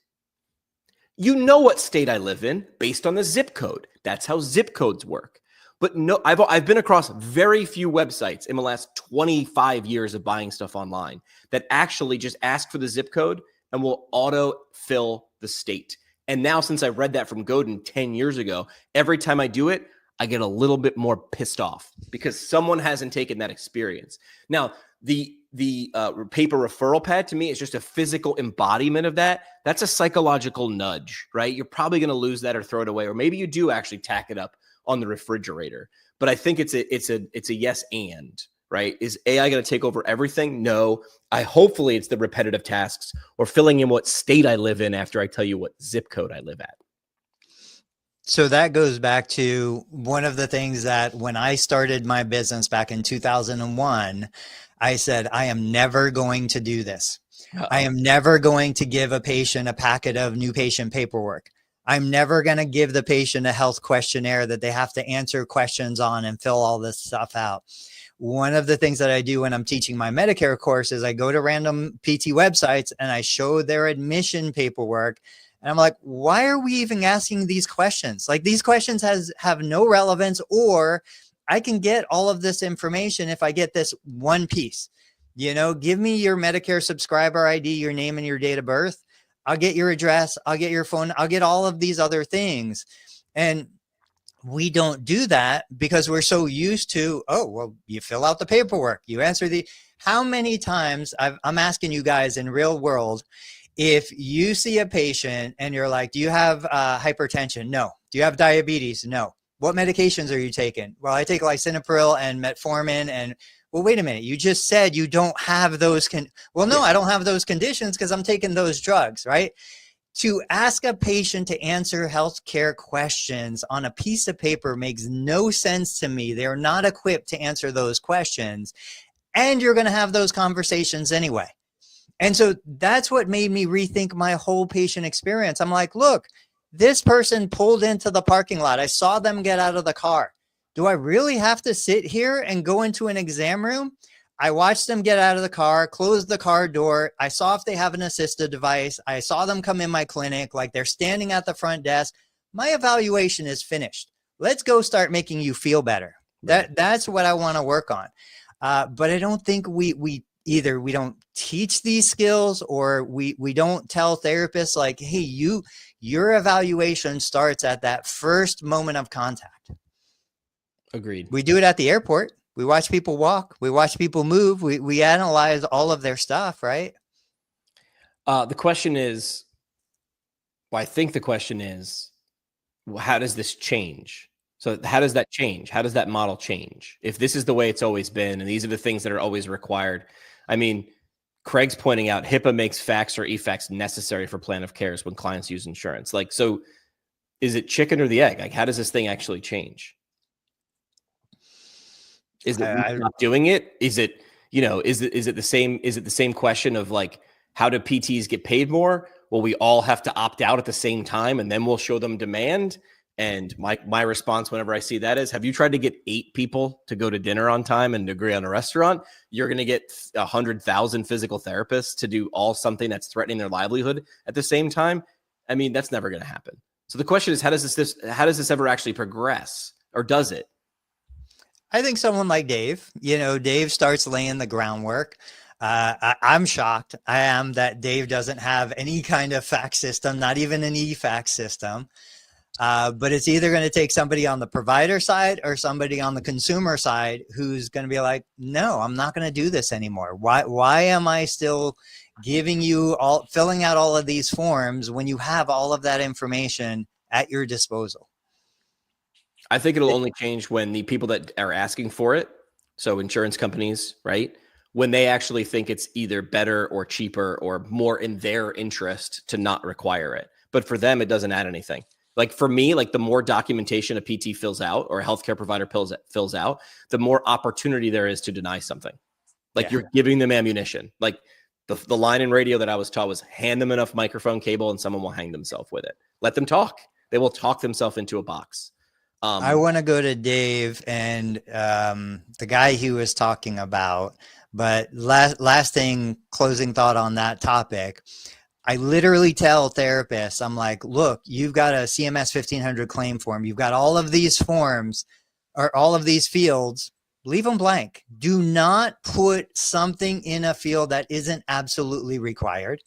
You know what state I live in based on the zip code. That's how zip codes work. But no, I've been across very few websites in the last 25 years of buying stuff online that actually just ask for the zip code and will auto-fill the state. And now, since I read that from Godin 10 years ago, every time I do it, I get a little bit more pissed off because someone hasn't taken that experience. Now, the paper referral pad to me is just a physical embodiment of that. That's a psychological nudge, right? You're probably going to lose that or throw it away, or maybe you do actually tack it up on the refrigerator. But I think it's a yes and, right? Is AI going to take over everything? No. Hopefully it's the repetitive tasks or filling in what state I live in after I tell you what zip code I live at. So that goes back to one of the things that when I started my business back in 2001, I said, I am never going to do this. I am never going to give a patient a packet of new patient paperwork. I'm never going to give the patient a health questionnaire that they have to answer questions on and fill all this stuff out. One of the things that I do when I'm teaching my Medicare course is I go to random PT websites and I show their admission paperwork. And I'm like, why are we even asking these questions? Like, these questions have no relevance, or I can get all of this information if I get this one piece. Give me your Medicare subscriber ID, your name and your date of birth. I'll get your address. I'll get your phone. I'll get all of these other things. And we don't do that because we're so used to, oh, well, you fill out the paperwork. You answer how many times I'm asking you guys in real world, if you see a patient and you're like, do you have hypertension? No. Do you have diabetes? No. What medications are you taking? Well, I take lisinopril and metformin. And well, wait a minute. You just said you don't have those. Well, no, I don't have those conditions because I'm taking those drugs, right? To ask a patient to answer healthcare questions on a piece of paper makes no sense to me. They're not equipped to answer those questions. And you're going to have those conversations anyway. And so that's what made me rethink my whole patient experience. I'm like, look, this person pulled into the parking lot. I saw them get out of the car. Do I really have to sit here and go into an exam room? I watched them get out of the car, close the car door. I saw if they have an assistive device. I saw them come in my clinic, like they're standing at the front desk. My evaluation is finished. Let's go start making you feel better. That's what I want to work on. But I don't think we either we don't teach these skills, or we don't tell therapists like, hey, your evaluation starts at that first moment of contact. Agreed. We do it at the airport. We watch people walk. We watch people move. We analyze all of their stuff, right? The question is, well, I think the question is, how does this change? So how does that change? How does that model change? If this is the way it's always been, and these are the things that are always required. I mean, Craig's pointing out HIPAA makes facts or e-facts necessary for plan of cares when clients use insurance. Like, so is it chicken or the egg? Like, how does this thing actually change? Is it not doing it? Is it, is it the same? Is it the same question of like, how do PTs get paid more? Well, we all have to opt out at the same time, and then we'll show them demand. And my response whenever I see that is, have you tried to get 8 people to go to dinner on time and agree on a restaurant? You're going to get 100,000 physical therapists to do all something that's threatening their livelihood at the same time. I mean, that's never going to happen. So the question is, how does this ever actually progress, or does it? I think someone like Dave, Dave starts laying the groundwork. I'm shocked. I am that Dave doesn't have any kind of fact system, not even an e-fact system. But it's either going to take somebody on the provider side or somebody on the consumer side who's going to be like, no, I'm not going to do this anymore. Why am I still giving you filling out all of these forms when you have all of that information at your disposal? I think it'll only change when the people that are asking for it, so insurance companies, right, when they actually think it's either better or cheaper or more in their interest to not require it. But for them, it doesn't add anything. Like for me, like the more documentation a PT fills out or a healthcare provider fills out, the more opportunity there is to deny something. Like you're giving them ammunition. Like the line in radio that I was taught was, hand them enough microphone cable and someone will hang themselves with it. Let them talk. They will talk themselves into a box. I want to go to Dave and the guy he was talking about. But last thing, closing thought on that topic. I literally tell therapists, I'm like, look, you've got a CMS 1500 claim form. You've got all of these forms or all of these fields. Leave them blank. Do not put something in a field that isn't absolutely required.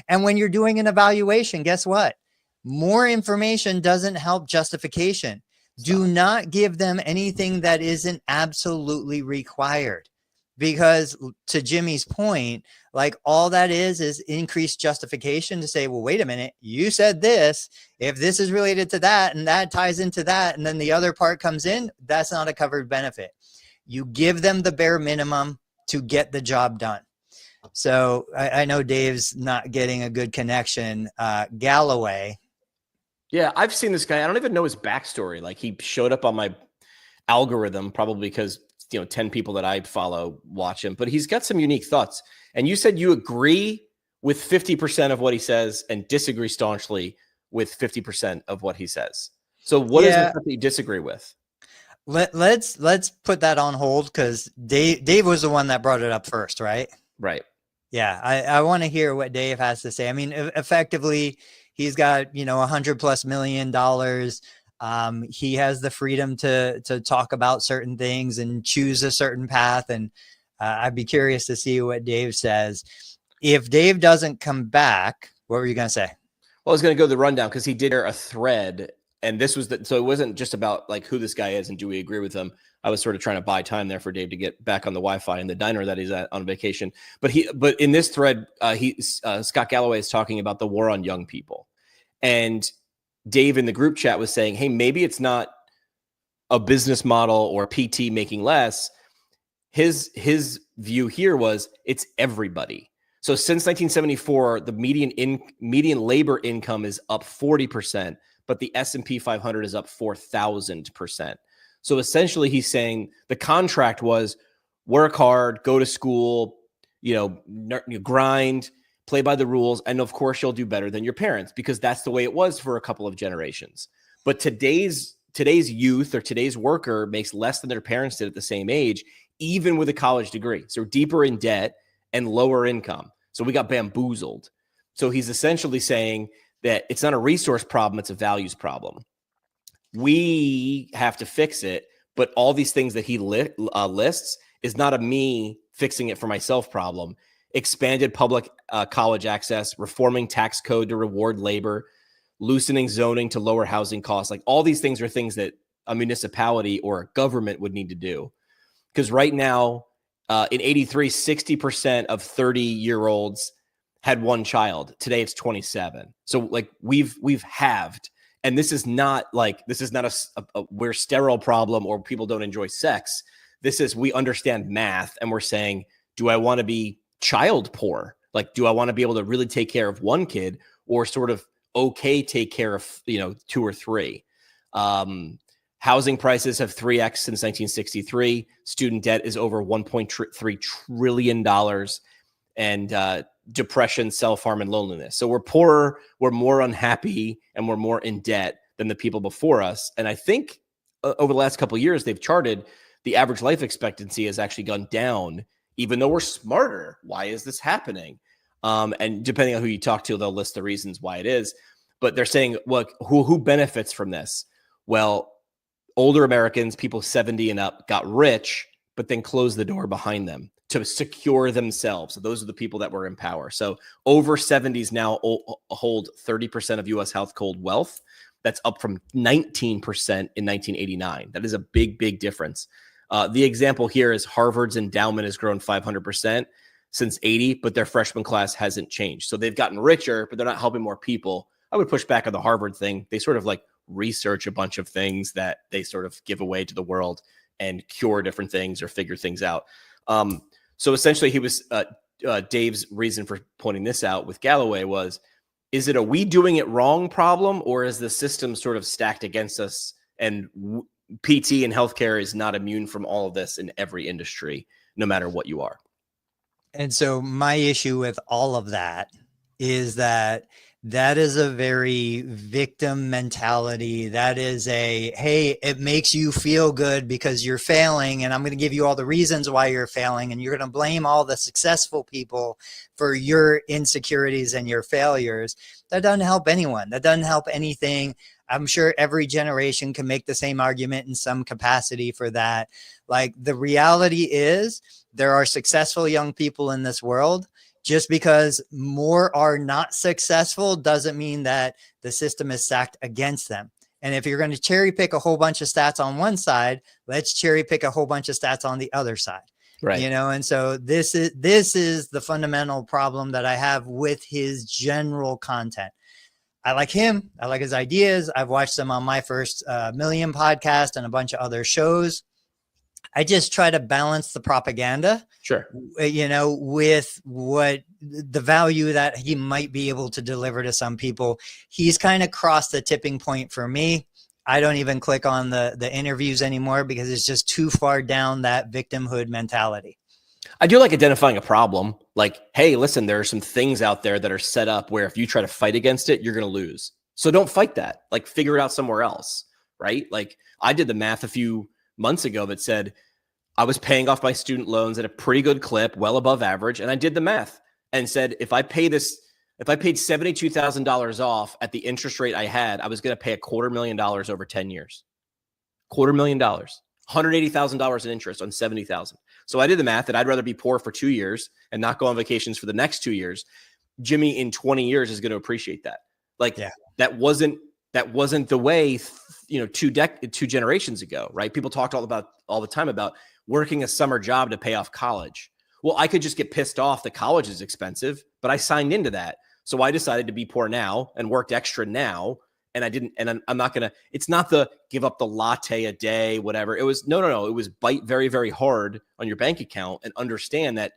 And when you're doing an evaluation, guess what? More information doesn't help justification. Do not give them anything that isn't absolutely required. Because to Jimmy's point, like all that is increased justification to say, well, wait a minute, you said this, if this is related to that and that ties into that, and then the other part comes in, that's not a covered benefit. You give them the bare minimum to get the job done. So I know Dave's not getting a good connection. Galloway. Yeah, I've seen this guy. I don't even know his backstory. Like he showed up on my algorithm probably because 10 people that I follow watch him, but he's got some unique thoughts. And you said you agree with 50% of what he says and disagree staunchly with 50% of what he says. So what is it that you disagree with? Let's put that on hold because Dave was the one that brought it up first, right? Right. Yeah, I want to hear what Dave has to say. I mean, effectively, he's got $100+ million. He has the freedom to talk about certain things and choose a certain path. And I'd be curious to see what Dave says. If Dave doesn't come back, what were you going to say? Well, I was going to go the rundown because he did a thread, and this was so it wasn't just about like who this guy is and do we agree with him. I was sort of trying to buy time there for Dave to get back on the Wi-Fi in the diner that he's at on vacation. But in this thread, Scott Galloway is talking about the war on young people, and Dave in the group chat was saying, hey, maybe it's not a business model or PT making less. His view here was it's everybody. So since 1974, the median labor income is up 40%, but the S&P 500 is up 4,000%. So essentially he's saying the contract was work hard, go to school, grind, play by the rules, and of course you'll do better than your parents because that's the way it was for a couple of generations. But today's youth or today's worker makes less than their parents did at the same age, even with a college degree. So deeper in debt and lower income. So we got bamboozled. So he's essentially saying that it's not a resource problem, it's a values problem. We have to fix it, but all these things that he lists is not a me fixing it for myself problem, expanded public college access, reforming tax code to reward labor, loosening zoning to lower housing costs. Like all these things are things that a municipality or a government would need to do. Because right now, in 83, 60% of 30-year-olds had one child. Today it's 27. So like we've halved. And this is not a we're sterile problem or people don't enjoy sex. This is, we understand math and we're saying, do I want to be child poor? Like, do I want to be able to really take care of one kid or sort of okay take care of, 2 or 3? Housing prices have 3x since 1963. Student debt is over $1.3 trillion. And depression, self-harm, and loneliness. So we're poorer, we're more unhappy, and we're more in debt than the people before us. And I think over the last couple of years, they've charted the average life expectancy has actually gone down, even though we're smarter. Why is this happening? And depending on who you talk to, they'll list the reasons why it is. But they're saying, look, who benefits from this? Well, older Americans, people 70 and up, got rich, but then closed the door behind them to secure themselves. So those are the people that were in power. So over 70s now hold 30% of U.S. household wealth. That's up from 19% in 1989. That is a big, big difference. The example here is Harvard's endowment has grown 500% since 80, but their freshman class hasn't changed. So they've gotten richer, but they're not helping more people. I would push back on the Harvard thing. They sort of like research a bunch of things that they sort of give away to the world and cure different things or figure things out. So essentially he was, Dave's reason for pointing this out with Galloway was, is it a we doing it wrong problem, or is the system sort of stacked against us? And PT and healthcare is not immune from all of this in every industry, no matter what you are. And so my issue with all of that is that is a very victim mentality. That is a, hey, it makes you feel good because you're failing, and I'm going to give you all the reasons why you're failing, and you're going to blame all the successful people for your insecurities and your failures. That doesn't help anyone. That doesn't help anything. I'm sure every generation can make the same argument in some capacity for that. Like, the reality is there are successful young people in this world. Just because more are not successful doesn't mean that the system is stacked against them. And if you're going to cherry pick a whole bunch of stats on one side, let's cherry pick a whole bunch of stats on the other side. Right. And so this is the fundamental problem that I have with his general content. I like him. I like his ideas. I've watched him on My First Million podcast and a bunch of other shows. I just try to balance the propaganda, with what the value that he might be able to deliver to some people. He's kind of crossed the tipping point for me. I don't even click on the interviews anymore because it's just too far down that victimhood mentality. I do like identifying a problem. Like, hey, listen, there are some things out there that are set up where if you try to fight against it, you're going to lose. So don't fight that. Like, figure it out somewhere else, right? Like, I did the math a few months ago that said I was paying off my student loans at a pretty good clip, well above average. And I did the math and said, if I paid $72,000 off at the interest rate I had, I was going to pay $250,000 over 10 years. $250,000, $180,000 in interest on $70,000. So I did the math that I'd rather be poor for 2 years and not go on vacations for the next 2 years. Jimmy in 20 years is going to appreciate that. Like, that wasn't the way, 2 generations ago, right? People talked all the time about working a summer job to pay off college. Well, I could just get pissed off that college is expensive, but I signed into that. So I decided to be poor now and worked extra now. And I didn't, and I'm not going to, it's not the give up the latte a day, whatever. It was, no. It was bite very, very hard on your bank account and understand that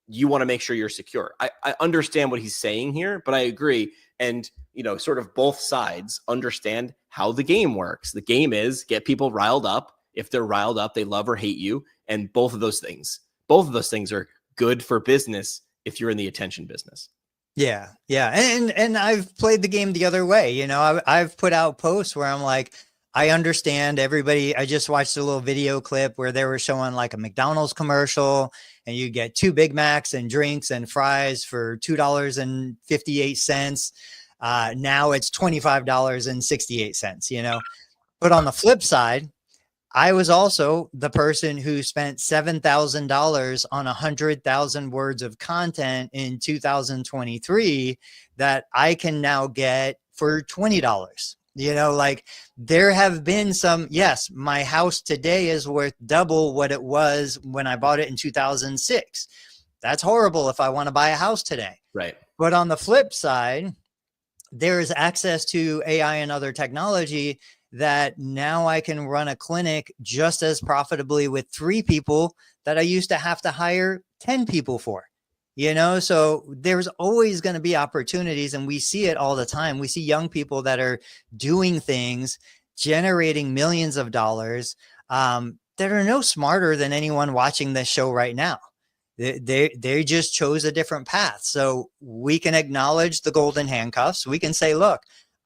you want to make sure you're secure. I understand what he's saying here, but I agree. And, sort of both sides understand how the game works. The game is get people riled up. If they're riled up, they love or hate you. And both of those things are good for business if you're in the attention business. Yeah. And I've played the game the other way. I've put out posts where I'm like, I understand everybody. I just watched a little video clip where they were showing like a McDonald's commercial, and you get 2 Big Macs and drinks and fries for $2.58. Now it's $25.68, But on the flip side, I was also the person who spent $7,000 on 100,000 words of content in 2023 that I can now get for $20. You know, like there have been some, yes, my house today is worth double what it was when I bought it in 2006. That's horrible if I want to buy a house today. Right. But on the flip side, there is access to AI and other technology that now I can run a clinic just as profitably with 3 people that I used to have to hire 10 people for, you know? So there's always going to be opportunities, and we see it all the time. We see young people that are doing things, generating millions of dollars, that are no smarter than anyone watching this show right now. They just chose a different path. So we can acknowledge the golden handcuffs. We can say, look,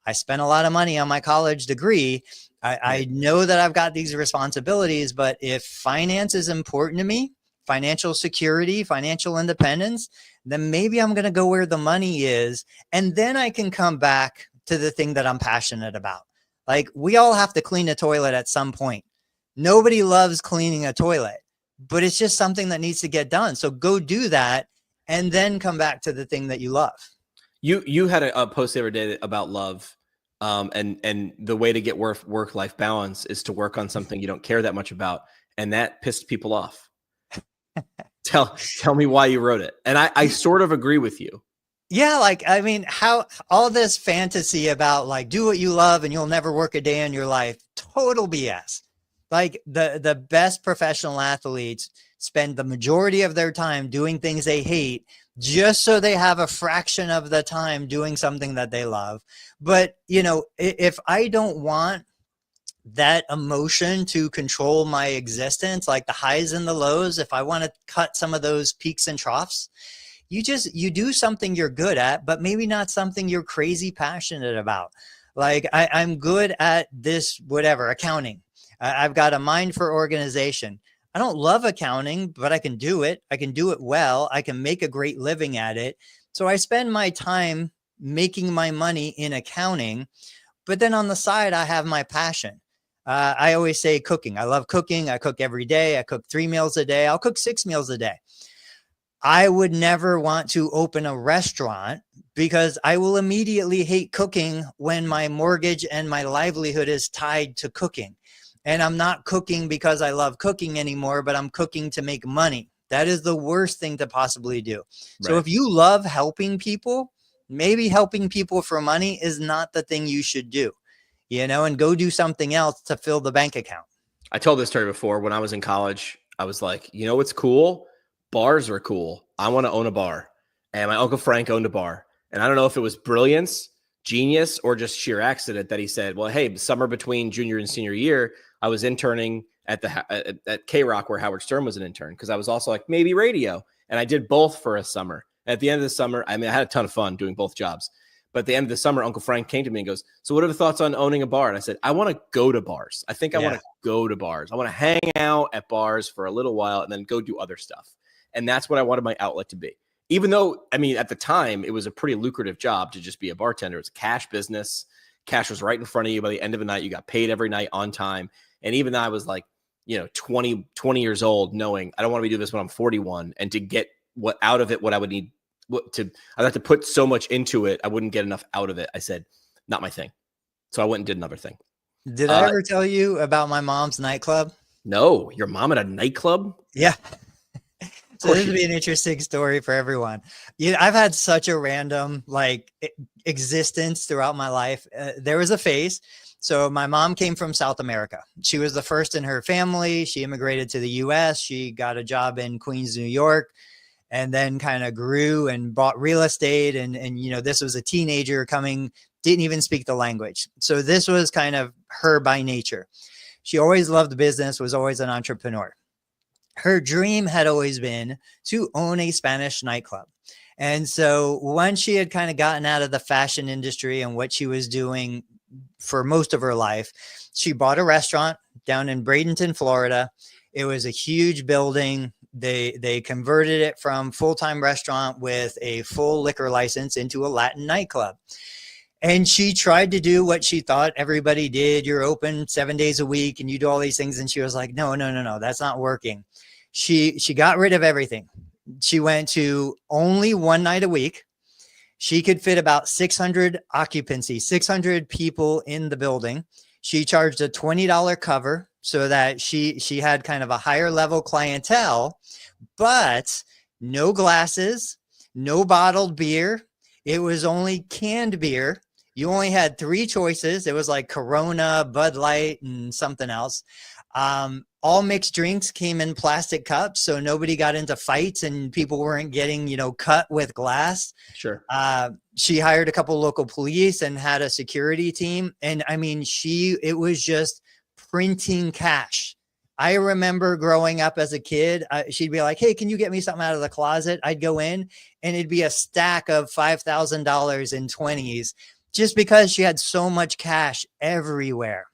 I spent a lot of money on my college degree. I know that I've got these responsibilities, but if finance is important to me, financial security, financial independence, then maybe I'm going to go where the money is. And then I can come back to the thing that I'm passionate about. Like, we all have to clean a toilet at some point. Nobody loves cleaning a toilet, but it's just something that needs to get done. So go do that and then come back to the thing that you love. You had a post the other day about love, and the way to get work-life balance is to work on something you don't care that much about, and that pissed people off. Tell me why you wrote it, and I sort of agree with you. Yeah, like, I mean, how all this fantasy about like do what you love and you'll never work a day in your life, total BS. Like the best professional athletes spend the majority of their time doing things they hate just so they have a fraction of the time doing something that they love. But, you know, if I don't want that emotion to control my existence, like the highs and the lows, if I want to cut some of those peaks and troughs, you do something you're good at, but maybe not something you're crazy passionate about. Like I'm good at this, whatever, accounting. I've got a mind for organization. I don't love accounting, but I can do it. I can do it well. I can make a great living at it. So I spend my time making my money in accounting, but then on the side, I have my passion. I always say cooking. I love cooking. I cook every day. I cook 3 meals a day. I'll cook 6 meals a day. I would never want to open a restaurant because I will immediately hate cooking when my mortgage and my livelihood is tied to cooking. And I'm not cooking because I love cooking anymore, but I'm cooking to make money. That is the worst thing to possibly do. Right. So if you love helping people, maybe helping people for money is not the thing you should do, you know, and go do something else to fill the bank account. I told this story before. When I was in college, I was like, you know what's cool? Bars are cool. I want to own a bar. And my Uncle Frank owned a bar. And I don't know if it was brilliance, genius, or just sheer accident that he said, well, hey, summer between junior and senior year, I was interning at K-Rock where Howard Stern was an intern, because I was also like, maybe radio. And I did both for a summer. At the end of the summer, I mean, I had a ton of fun doing both jobs. But at the end of the summer, Uncle Frank came to me and goes, so what are the thoughts on owning a bar? And I said, I want to go to bars. I think I want to go to bars. I want to hang out at bars for a little while and then go do other stuff. And that's what I wanted my outlet to be. Even though, I mean, at the time, it was a pretty lucrative job to just be a bartender. It's a cash business. Cash was right in front of you. By the end of the night, you got paid every night on time. And even though I was like, 20 years old, knowing I don't want to be doing this when I'm 41, and to get what out of it, what I would need I'd have to put so much into it, I wouldn't get enough out of it. I said, not my thing. So I went and did another thing. Did I ever tell you about my mom's nightclub? No, your mom at a nightclub? Yeah. So this would be an interesting story for everyone. I've had such a random existence throughout my life. There was a phase. So my mom came from South America. She was the first in her family. She immigrated to the US. She got a job in Queens, New York, and then kind of grew and bought real estate. And this was a teenager coming, didn't even speak the language. So this was kind of her by nature. She always loved business, was always an entrepreneur. Her dream had always been to own a Spanish nightclub. And so once she had kind of gotten out of the fashion industry and what she was doing for most of her life, she bought a restaurant down in Bradenton, Florida. It was a huge building. They converted it from full-time restaurant with a full liquor license into a Latin nightclub. And she tried to do what she thought everybody did. You're open 7 days a week and you do all these things. And she was like, no, that's not working. She got rid of everything. She went to only one night a week. She could fit about 600 occupancy, 600 people in the building. She charged a $20 cover so that she had kind of a higher level clientele, but no glasses, no bottled beer. It was only canned beer. You only had 3 choices. It was like Corona, Bud Light, and something else. All mixed drinks came in plastic cups, so nobody got into fights and people weren't getting, cut with glass. Sure. She hired a couple local police and had a security team. And I mean, it was just printing cash. I remember growing up as a kid, she'd be like, hey, can you get me something out of the closet? I'd go in and it'd be a stack of $5,000 in 20s just because she had so much cash everywhere.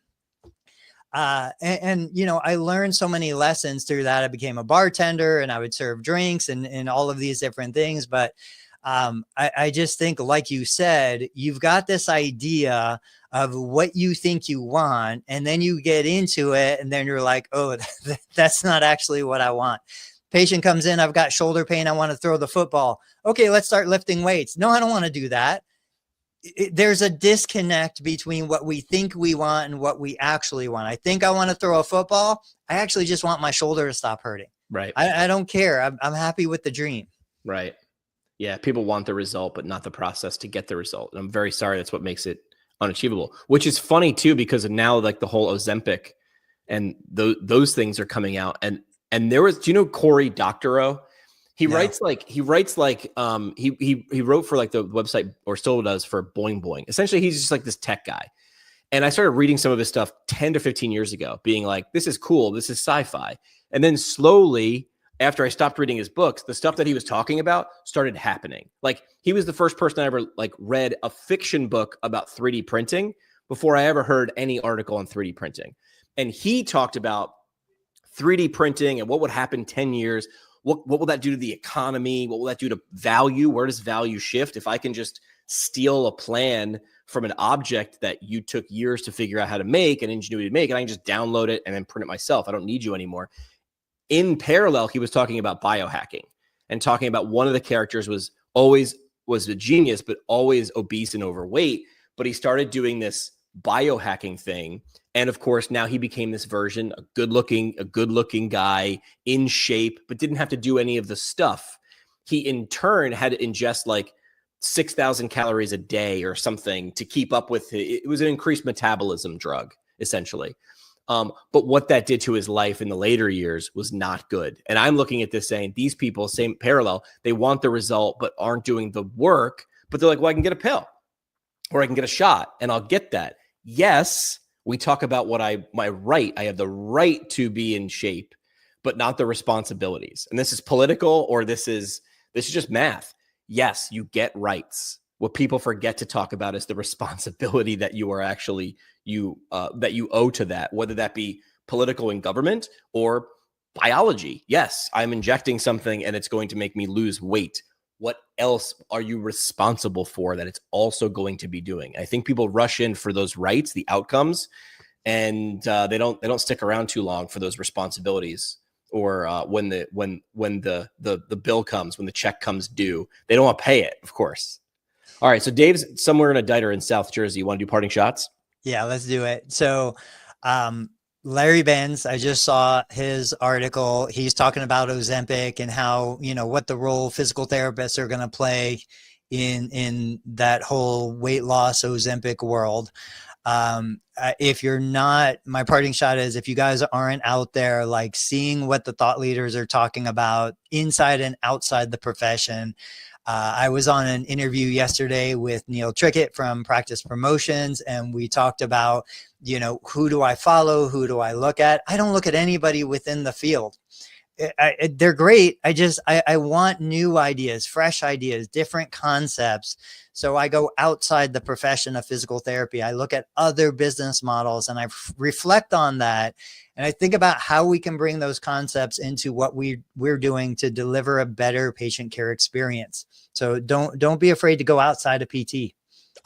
And I learned so many lessons through that. I became a bartender and I would serve drinks and all of these different things. But I just think, like you said, you've got this idea of what you think you want, and then you get into it and then you're like, oh, that's not actually what I want. Patient comes in, I've got shoulder pain, I want to throw the football. Okay, let's start lifting weights. No, I don't want to do that. There's a disconnect between what we think we want and what we actually want. I think I want to throw a football. I actually just want my shoulder to stop hurting. Right. I don't care. I'm happy with the dream. Right. Yeah. People want the result, but not the process to get the result. And I'm very sorry. That's what makes it unachievable, which is funny too, because of now like the whole Ozempic and those things are coming out. And there was, do you know Cory Doctorow? He writes like he wrote for like the website, or still does, for Boing Boing. Essentially, he's just like this tech guy. And I started reading some of his stuff 10 to 15 years ago, being like, this is cool. This is sci-fi. And then slowly, after I stopped reading his books, the stuff that he was talking about started happening. Like, he was the first person I ever like read a fiction book about 3D printing before I ever heard any article on 3D printing. And he talked about 3D printing and what would happen 10 years. What will that do to the economy? What will that do to value? Where does value shift? If I can just steal a plan from an object that you took years to figure out how to make and ingenuity to make, and I can just download it and then print it myself. I don't need you anymore. In parallel, he was talking about biohacking and talking about one of the characters was a genius, but always obese and overweight. But he started doing this biohacking thing. And of course, now he became this version, a good looking guy in shape, but didn't have to do any of the stuff. He in turn had to ingest like 6,000 calories a day or something to keep up with it. It was an increased metabolism drug, essentially. But what that did to his life in the later years was not good. And I'm looking at this saying, these people, same parallel, they want the result, but aren't doing the work. But they're like, well, I can get a pill or I can get a shot and I'll get that. Yes. We talk about my right. I have the right to be in shape, but not the responsibilities. And this is political, or this is just math. Yes, you get rights. What people forget to talk about is the responsibility that you are actually that you owe to that, whether that be political in government or biology. Yes, I'm injecting something and it's going to make me lose weight. What else are you responsible for that it's also going to be doing? I think people rush in for those rights, the outcomes, and they don't stick around too long for those responsibilities. Or when the bill comes, when the check comes due, they don't want to pay it, of course. All right, so Dave's somewhere in a diner in South Jersey. You want to do parting shots? Yeah, let's do it. So, Larry Benz, I just saw his article. He's talking about Ozempic and how, what the role physical therapists are going to play in that whole weight loss Ozempic world. If you're not, my parting shot is, if you guys aren't out there, like, seeing what the thought leaders are talking about inside and outside the profession. I was on an interview yesterday with Neil Trickett from Practice Promotions, and we talked about, who do I follow? Who do I look at? I don't look at anybody within the field. They're great. I want new ideas, fresh ideas, different concepts. So I go outside the profession of physical therapy. I look at other business models and I reflect on that. And I think about how we can bring those concepts into what we're doing to deliver a better patient care experience. So don't be afraid to go outside of PT.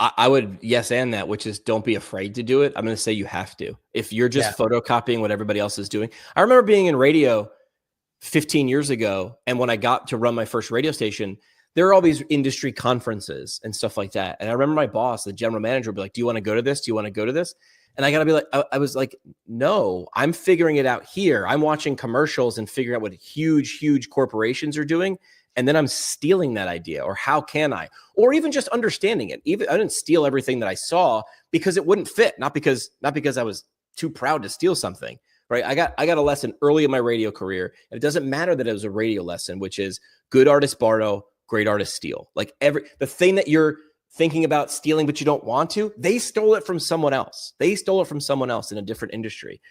I would yes and that, which is don't be afraid to do it. I'm going to say you have to. If you're just photocopying what everybody else is doing. I remember being in radio 15 years ago, and when I got to run my first radio station, there are all these industry conferences and stuff like that. And I remember my boss, the general manager, would be like, "Do you want to go to this? Do you want to go to this?" And I got to be like, I was like, "No, I'm figuring it out here. I'm watching commercials and figuring out what huge corporations are doing." And then I'm stealing that idea, or how can I, or even just understanding it. Even I didn't steal everything that I saw because it wouldn't fit, not because I was too proud to steal something, right? I got a lesson early in my radio career, and it doesn't matter that it was a radio lesson, which is good artists borrow, great artists steal. Like the thing that you're thinking about stealing, but you don't want to, they stole it from someone else. They stole it from someone else in a different industry.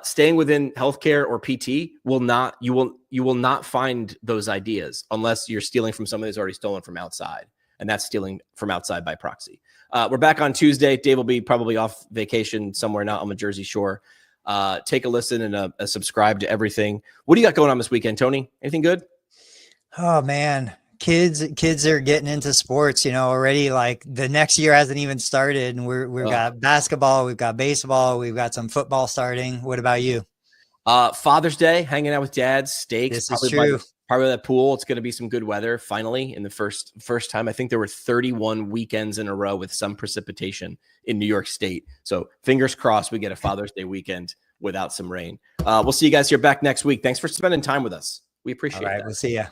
Staying within healthcare or PT you will not find those ideas unless you're stealing from somebody who's already stolen from outside, and that's stealing from outside by proxy. We're back on Tuesday. Dave will be probably off vacation somewhere not on the Jersey Shore. Take a listen and subscribe to everything. What do you got going on this weekend, Tony? Anything good? Oh man, kids are getting into sports, already. Like the next year hasn't even started, and we've got basketball, we've got baseball, we've got some football starting. What about you? Father's Day, hanging out with dad, steaks. This is true. Probably that pool. It's going to be some good weather finally in the first time. I think there were 31 weekends in a row with some precipitation in New York State. So fingers crossed we get a Father's Day weekend without some rain. We'll see you guys here back next week. Thanks for spending time with us. We appreciate it. All right, we'll see you.